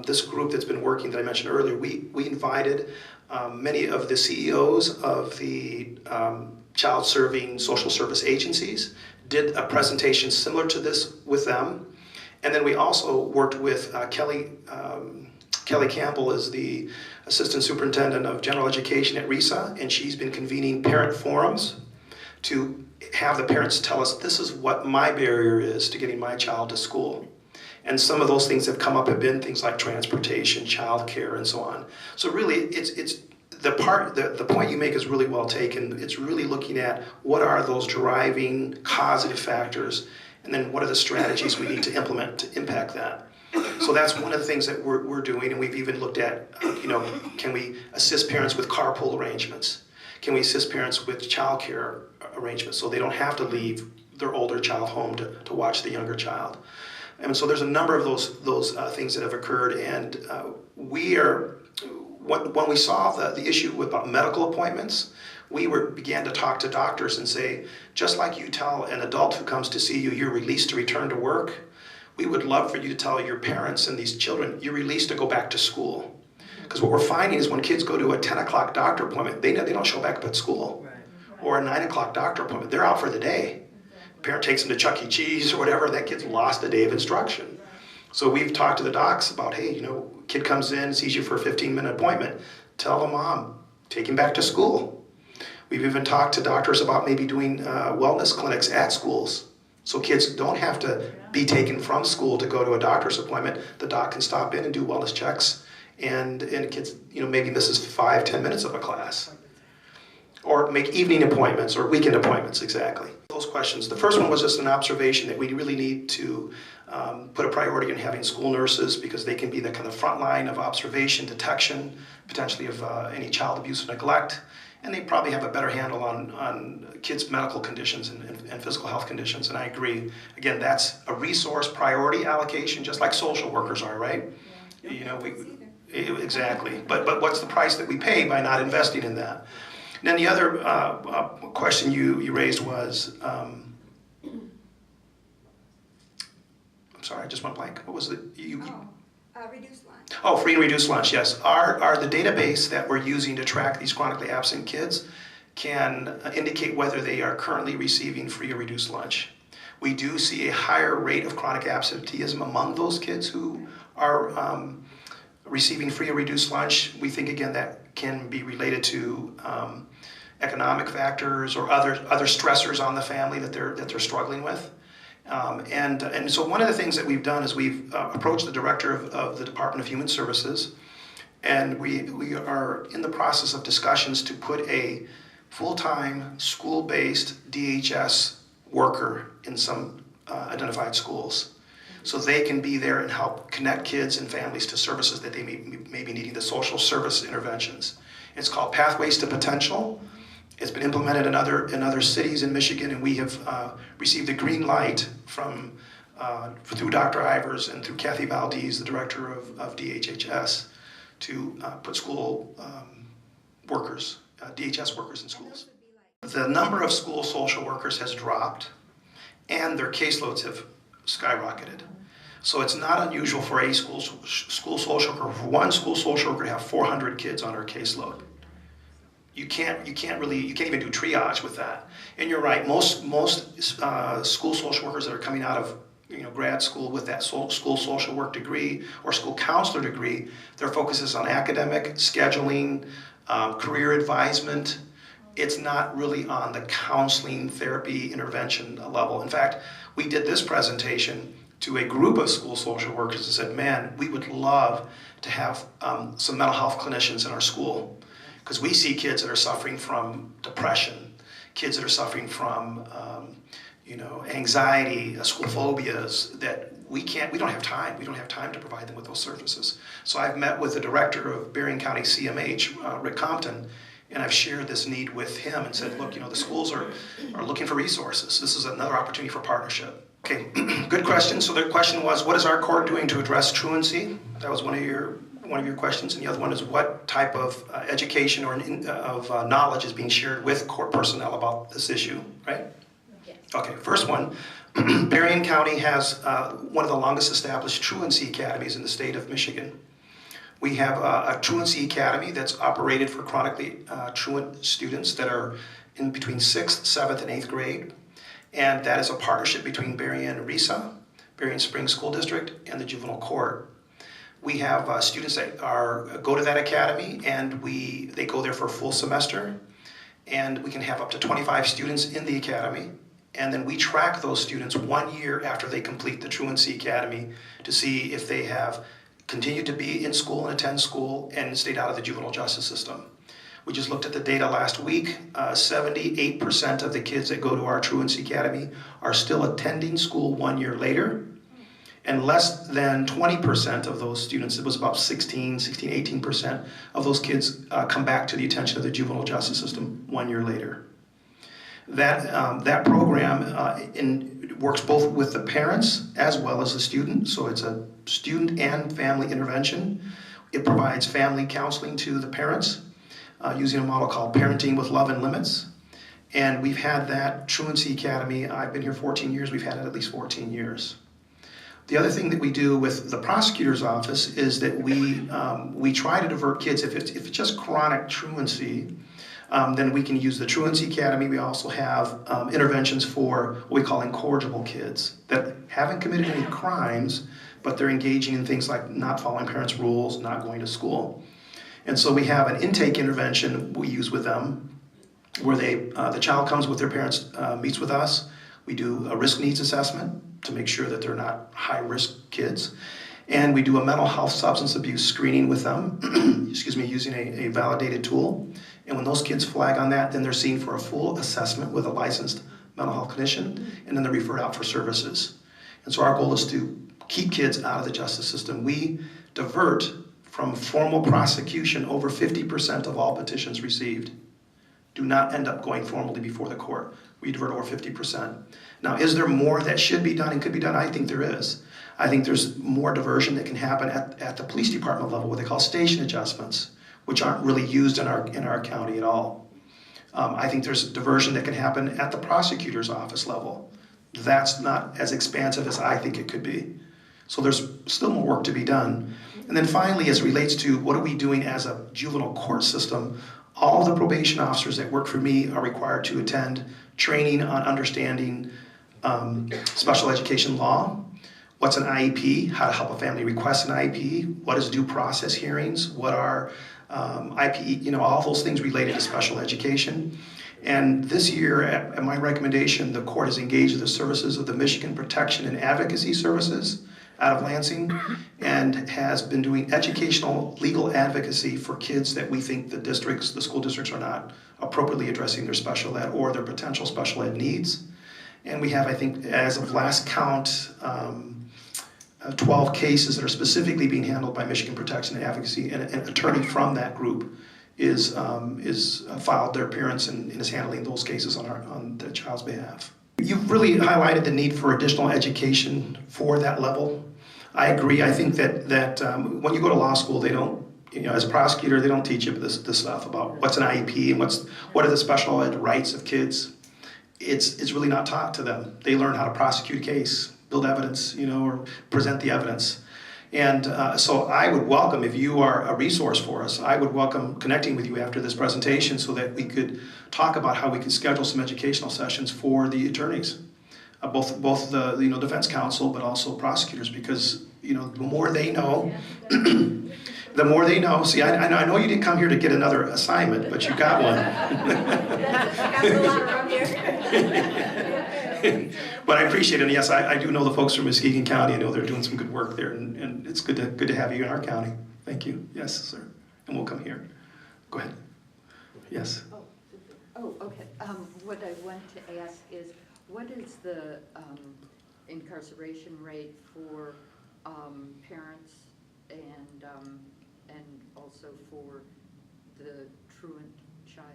this group that's been working that I mentioned earlier, we invited many of the CEOs of the child-serving social service agencies, did a presentation similar to this with them, and then we also worked with Kelly Campbell is the Assistant Superintendent of General Education at RISA, and she's been convening parent forums to have the parents tell us, this is what my barrier is to getting my child to school. And some of those things that have come up have been things like transportation, childcare, and so on. So really, it's the point you make is really well taken. It's really looking at what are those driving causative factors, and then what are the strategies we need to implement to impact that. So that's one of the things that we're doing, and we've even looked at, can we assist parents with carpool arrangements? Can we assist parents with childcare arrangements so they don't have to leave their older child home to watch the younger child? And so there's a number of those things that have occurred, and when we saw the issue about medical appointments, we began to talk to doctors and say, just like you tell an adult who comes to see you, you're released to return to work, we would love for you to tell your parents and these children, you're released to go back to school. Because what we're finding is when kids go to a 10 o'clock doctor appointment, they don't show back up at school. Right. Or a 9 o'clock doctor appointment, they're out for the day. Parent takes them to Chuck E. Cheese or whatever, that kid's lost a day of instruction. So we've talked to the docs about, hey, kid comes in, sees you for a 15-minute appointment, tell the mom, take him back to school. We've even talked to doctors about maybe doing wellness clinics at schools. So kids don't have to be taken from school to go to a doctor's appointment. The doc can stop in and do wellness checks and kids, maybe misses 5-10 minutes of a class. Or make evening appointments or weekend appointments, exactly. Those questions. The first one was just an observation that we really need to put a priority in having school nurses, because they can be the kind of front line of observation, detection, potentially of any child abuse or neglect, and they probably have a better handle on kids' medical conditions and physical health conditions, and I agree. Again, that's a resource priority allocation, just like social workers are, right? Yeah. Exactly. But what's the price that we pay by not investing in that? And then the other question you raised was, I'm sorry, I just went blank. What was it? Reduced lunch. Oh, free and reduced lunch, yes. Our the database that we're using to track these chronically absent kids can indicate whether they are currently receiving free or reduced lunch. We do see a higher rate of chronic absenteeism among those kids who are receiving free or reduced lunch. We think, again, that can be related to economic factors or other stressors on the family that they're struggling with. And so one of the things that we've done is we've approached the director of the Department of Human Services, and we are in the process of discussions to put a full-time school-based DHS worker in some identified schools, so they can be there and help connect kids and families to services that they may be needing, the social service interventions. It's called Pathways to Potential. It's been implemented in other cities in Michigan, and we have received a green light through Dr. Ivers and through Kathy Valdez, the director of DHHS, to put school workers, DHS workers in schools. The number of school social workers has dropped, and their caseloads have skyrocketed. So it's not unusual for a school social worker, for one school social worker to have 400 kids on her caseload. You can't even do triage with that. And you're right, most school social workers that are coming out of grad school with that school social work degree or school counselor degree, their focus is on academic, scheduling, career advisement. It's not really on the counseling, therapy, intervention level. In fact, we did this presentation to a group of school social workers and said, man, we would love to have some mental health clinicians in our school, because we see kids that are suffering from depression, kids that are suffering from anxiety, school phobias, that we don't have time to provide them with those services. So I've met with the director of Berrien County CMH, Rick Compton, and I've shared this need with him and said, look, the schools are looking for resources. This is another opportunity for partnership. Okay, good question. So the question was, what is our court doing to address truancy? That was one of your questions, and the other one is what type of education or of knowledge is being shared with court personnel about this issue, right? Yes. Okay, first one, Berrien County has one of the longest established truancy academies in the state of Michigan. We have a truancy academy that's operated for chronically truant students that are in between 6th, 7th, and 8th grade, and that is a partnership between Berrien and RISA, Berrien Springs School District, and the juvenile court. We have students that go to that academy, and they go there for a full semester, and we can have up to 25 students in the academy, and then we track those students 1 year after they complete the truancy academy to see if they have continued to be in school and attend school and stayed out of the juvenile justice system. We just looked at the data last week. 78% of the kids that go to our truancy academy are still attending school 1 year later. And less than 20% of those students, it was about 18% of those kids come back to the attention of the juvenile justice system 1 year later. That program works both with the parents as well as the student, so it's a student and family intervention. It provides family counseling to the parents using a model called Parenting with Love and Limits. And we've had that truancy academy, I've been here 14 years, we've had it at least 14 years. The other thing that we do with the prosecutor's office is that we try to divert kids. If it's just chronic truancy, then we can use the truancy academy. We also have interventions for what we call incorrigible kids that haven't committed any crimes, but they're engaging in things like not following parents' rules, not going to school. And so we have an intake intervention we use with them, where the child comes with their parents, meets with us. We do a risk needs assessment to make sure that they're not high-risk kids. And we do a mental health substance abuse screening with them, excuse me, using a validated tool. And when those kids flag on that, then they're seen for a full assessment with a licensed mental health clinician, and then they're referred out for services. And so our goal is to keep kids out of the justice system. We divert from formal prosecution over 50% of all petitions received do not end up going formally before the court. We divert over 50%. Now, is there more that should be done and could be done? I think there is. I think there's more diversion that can happen at the police department level, what they call station adjustments, which aren't really used in our county at all. I think there's diversion that can happen at the prosecutor's office level. That's not as expansive as I think it could be. So there's still more work to be done. And then finally, as it relates to what are we doing as a juvenile court system, all of the probation officers that work for me are required to attend training on understanding special education law, what's an IEP, how to help a family request an IEP, what is due process hearings, what are IPE, all those things related to special education. And this year, at my recommendation, the court has engaged the services of the Michigan Protection and Advocacy Services out of Lansing and has been doing educational legal advocacy for kids that we think the school districts are not appropriately addressing their special ed or their potential special ed needs. And we have, I think, as of last count, 12 cases that are specifically being handled by Michigan Protection and Advocacy, and an attorney from that group is filed their appearance and is handling those cases on the child's behalf. You've really highlighted the need for additional education for that level. I agree. I think that when you go to law school, they don't, as a prosecutor, they don't teach you this stuff about what's an IEP and what are the special ed rights of kids. It's really not taught to them. They learn how to prosecute a case, build evidence, or present the evidence. And so I would welcome, if you are a resource for us, I would welcome connecting with you after this presentation so that we could talk about how we could schedule some educational sessions for the attorneys, both the defense counsel, but also prosecutors, because the more they know, the more they know. See, I know you didn't come here to get another assignment, but you got one. But I appreciate it, and yes, I do know the folks from Muskegon County. I know they're doing some good work there, and it's good to have you in our county. Thank you. Yes, sir. And we'll come here. Go ahead. Yes. Oh, okay. What I want to ask is, what is the incarceration rate for parents and also for the truant child?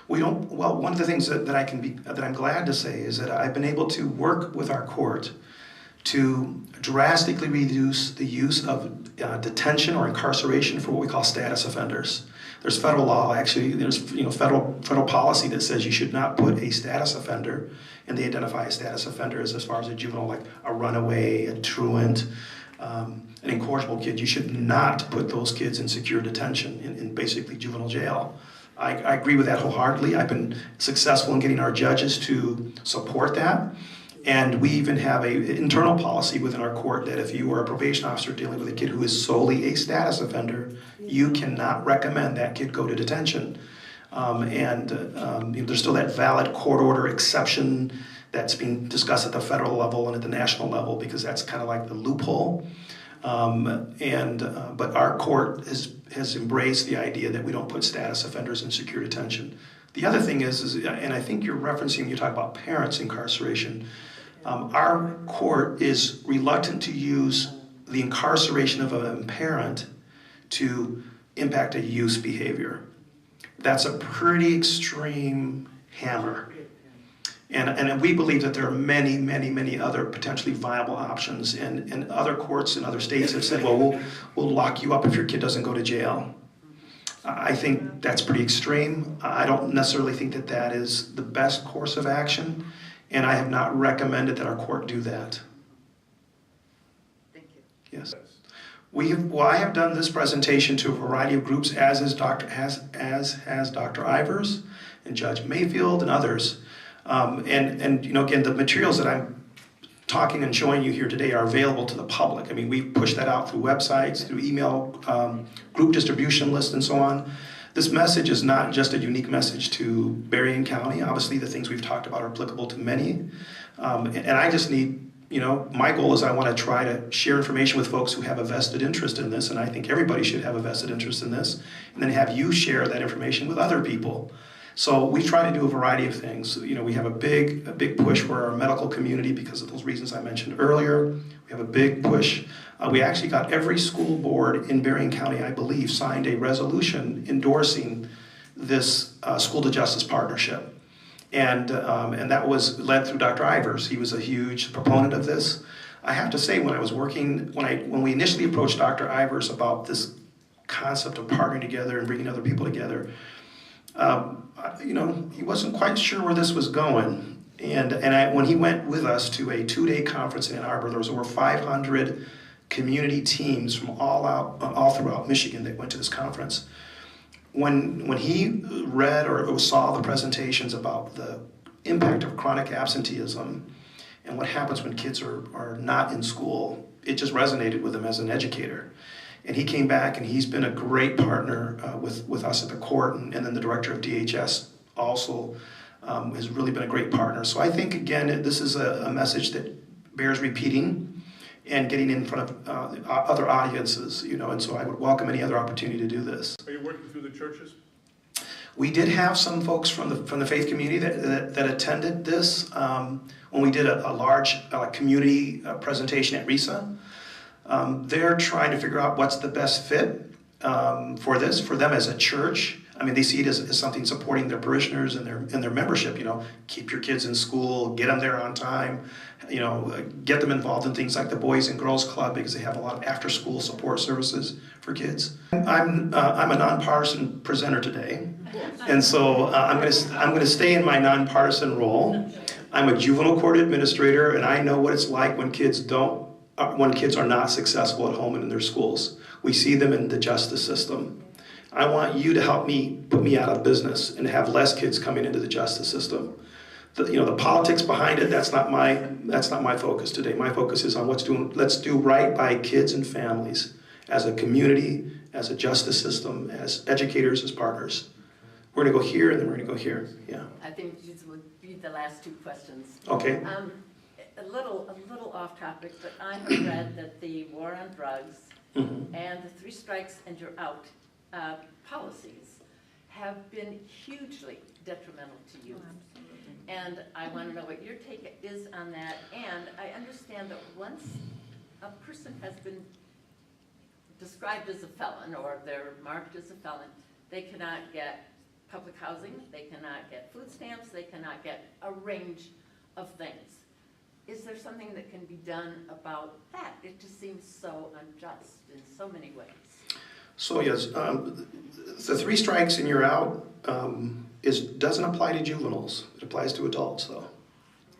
We don't. Well, one of the things that I'm glad to say is that I've been able to work with our court to drastically reduce the use of detention or incarceration for what we call status offenders. There's federal law, actually. There's federal policy that says you should not put a status offender, and they identify a status offender as far as a juvenile, like a runaway, a truant, an incorrigible kid. You should not put those kids in secure detention in basically juvenile jail. I agree with that wholeheartedly. I've been successful in getting our judges to support that. And we even have an internal policy within our court that if you are a probation officer dealing with a kid who is solely a status offender, you cannot recommend that kid go to detention. There's still that valid court order exception that's being discussed at the federal level and at the national level, because that's kind of like the loophole. But our court has embraced the idea that we don't put status offenders in secure detention. The other thing is, and I think you're referencing, you talk about parents' incarceration. Our court is reluctant to use the incarceration of a parent to impact a youth's behavior. That's a pretty extreme hammer. And we believe that there are many, many, many other potentially viable options. And other courts in other states have said, well, we'll lock you up if your kid doesn't go to jail. I think that's pretty extreme. I don't necessarily think that that is the best course of action. And I have not recommended that our court do that. Thank you. Yes. I have done this presentation to a variety of groups, as has Dr. Ivers and Judge Mayfield and others. Again, the materials that I'm talking and showing you here today are available to the public. I mean, we've pushed that out through websites, through email, group distribution lists, and so on. This message is not just a unique message to Berrien County. Obviously, the things we've talked about are applicable to many. And I just need my goal is I want to try to share information with folks who have a vested interest in this, and I think everybody should have a vested interest in this, and then have you share that information with other people. So we try to do a variety of things. We have a big push for our medical community because of those reasons I mentioned earlier. We have a big push. We actually got every school board in Berrien County, I believe, signed a resolution endorsing this school to justice partnership. And that was led through Dr. Ivers. He was a huge proponent of this. I have to say, when we initially approached Dr. Ivers about this concept of partnering together and bringing other people together, he wasn't quite sure where this was going. When he went with us to a 2-day conference in Ann Arbor, there was over 500 community teams from all throughout Michigan that went to this conference. When he read or saw the presentations about the impact of chronic absenteeism and what happens when kids are not in school, it just resonated with him as an educator. And he came back, and he's been a great partner with us at the court, and then the director of DHS also has really been a great partner. So I think, again, this is a message that bears repeating and getting in front of other audiences, and so I would welcome any other opportunity to do this. Are you working through the churches? We did have some folks from the faith community that attended this when we did a large community presentation at RISA. They're trying to figure out what's the best fit for them as a church. I mean, they see it as something supporting their parishioners and their membership. Keep your kids in school, get them there on time. Get them involved in things like the Boys and Girls Club because they have a lot of after-school support services for kids. I'm a nonpartisan presenter today, and so I'm going to stay in my nonpartisan role. I'm a juvenile court administrator, and I know what it's like when kids are not successful at home and in their schools. We see them in the justice system. I want you to help me put me out of business and have less kids coming into the justice system. The politics behind it, that's not my focus today. My focus is on let's do right by kids and families as a community, as a justice system, as educators, as partners. We're going to go here, and then we're going to go here. Yeah. I think these would be the last 2 questions. Okay. A little off topic, but I have read that the war on drugs and the 3 strikes and you're out policies have been hugely detrimental to youth. And I want to know what your take is on that. And I understand that once a person has been described as a felon or they're marked as a felon, they cannot get public housing, they cannot get food stamps, they cannot get a range of things. Is there something that can be done about that? It just seems so unjust in so many ways. So yes, the 3 strikes and you're out doesn't apply to juveniles. It applies to adults, though,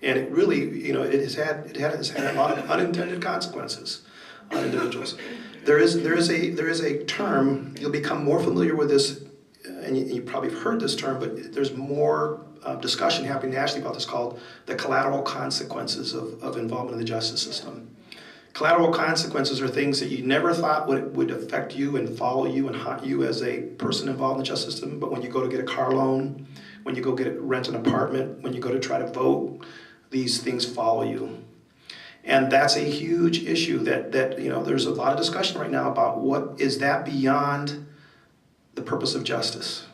and it really, it has had a lot of unintended consequences on individuals. There is a term, you'll become more familiar with this, and you probably have heard this term, but there's more discussion happening nationally about this, called the collateral consequences of involvement in the justice system. Collateral consequences are things that you never thought would affect you and follow you and haunt you as a person involved in the justice system, but when you go to get a car loan, when you go rent an apartment, when you go to try to vote, these things follow you. And that's a huge issue that there's a lot of discussion right now about what is that beyond the purpose of justice.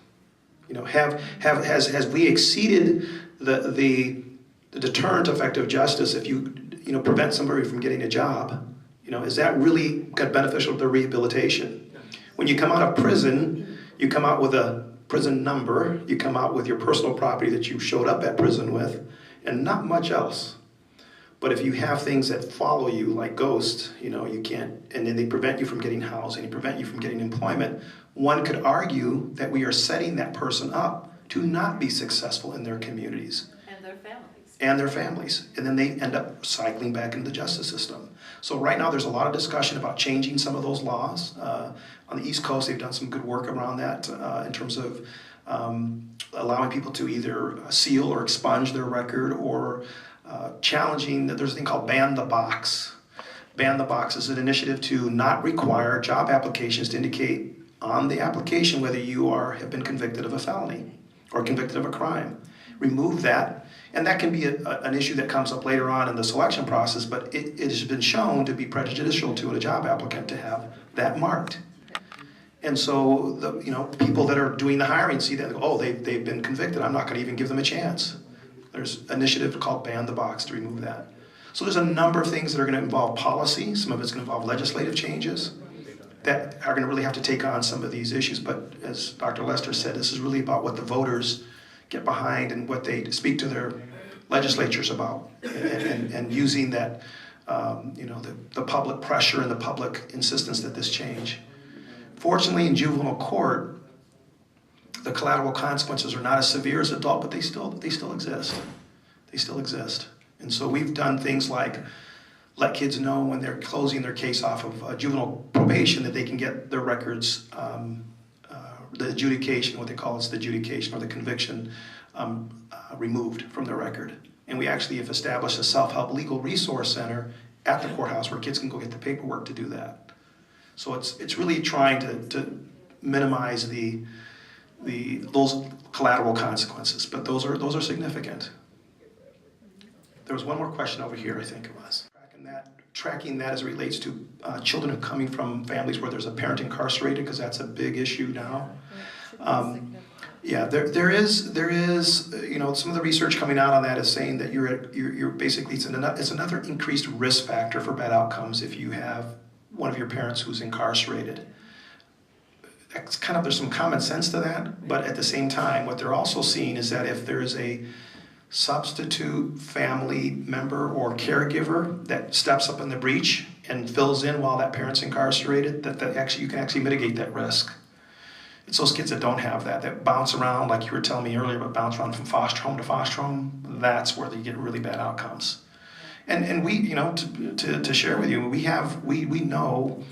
Has we exceeded the deterrent effect of justice if you prevent somebody from getting a job? Is that really beneficial to their rehabilitation? When you come out of prison, you come out with a prison number, you come out with your personal property that you showed up at prison with, and not much else. But if you have things that follow you like ghosts, you can't, and then they prevent you from getting housing, they prevent you from getting employment, one could argue that we are setting that person up to not be successful in their communities. And their families. And then they end up cycling back into the justice system. So right now there's a lot of discussion about changing some of those laws. On the East Coast, they've done some good work around that in terms of allowing people to either seal or expunge their record, or challenging, there's a thing called Ban the Box. Ban the Box is an initiative to not require job applications to indicate on the application whether you have been convicted of a felony or convicted of a crime. remove that. And that can be an issue that comes up later on in the selection process, but it has been shown to be prejudicial to a job applicant to have that marked. And so people that are doing the hiring see that, oh, they've been convicted, I'm not going to even give them a chance. There's an initiative called Ban the Box to remove that. So there's a number of things that are going to involve policy. Some of it's going to involve legislative changes that are going to really have to take on some of these issues. But as Dr. Lester said, this is really about what the voters get behind and what they speak to their legislatures about, and using that, the public pressure and the public insistence that this change. Fortunately, in juvenile court, the collateral consequences are not as severe as adult, but they still exist. They still exist. And so we've done things like let kids know when they're closing their case off of juvenile probation that they can get their records, the adjudication, what they call is the adjudication or the conviction, removed from the record. And we actually have established a self-help legal resource center at the courthouse where kids can go get the paperwork to do that. So it's really trying to minimize those collateral consequences, but those are significant. There was one more question over here, I think it was. Tracking that as it relates to children who are coming from families where there's a parent incarcerated, because that's a big issue now. Yeah, there is some of the research coming out on that is saying that you're basically it's another increased risk factor for bad outcomes if you have one of your parents who's incarcerated. There's some common sense to that, but at the same time, what they're also seeing is that if there is a substitute family member or caregiver that steps up in the breach and fills in while that parent's incarcerated, you can actually mitigate that risk. It's those kids that don't have that bounce around, like you were telling me earlier, but bounce around from foster home to foster home. That's where they get really bad outcomes. And we, to share with you, we know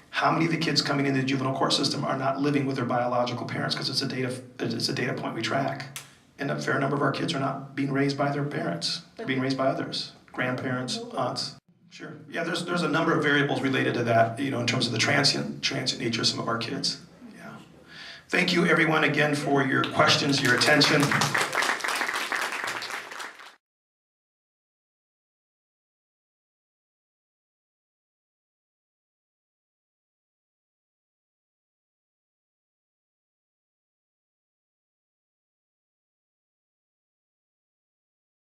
how many of the kids coming into the juvenile court system are not living with their biological parents, because it's a data point we track. And a fair number of our kids are not being raised by their parents. They're being raised by others, grandparents, aunts. Sure. Yeah, there's a number of variables related to that, in terms of the transient nature of some of our kids. Yeah. Thank you, everyone, again, for your questions, your attention.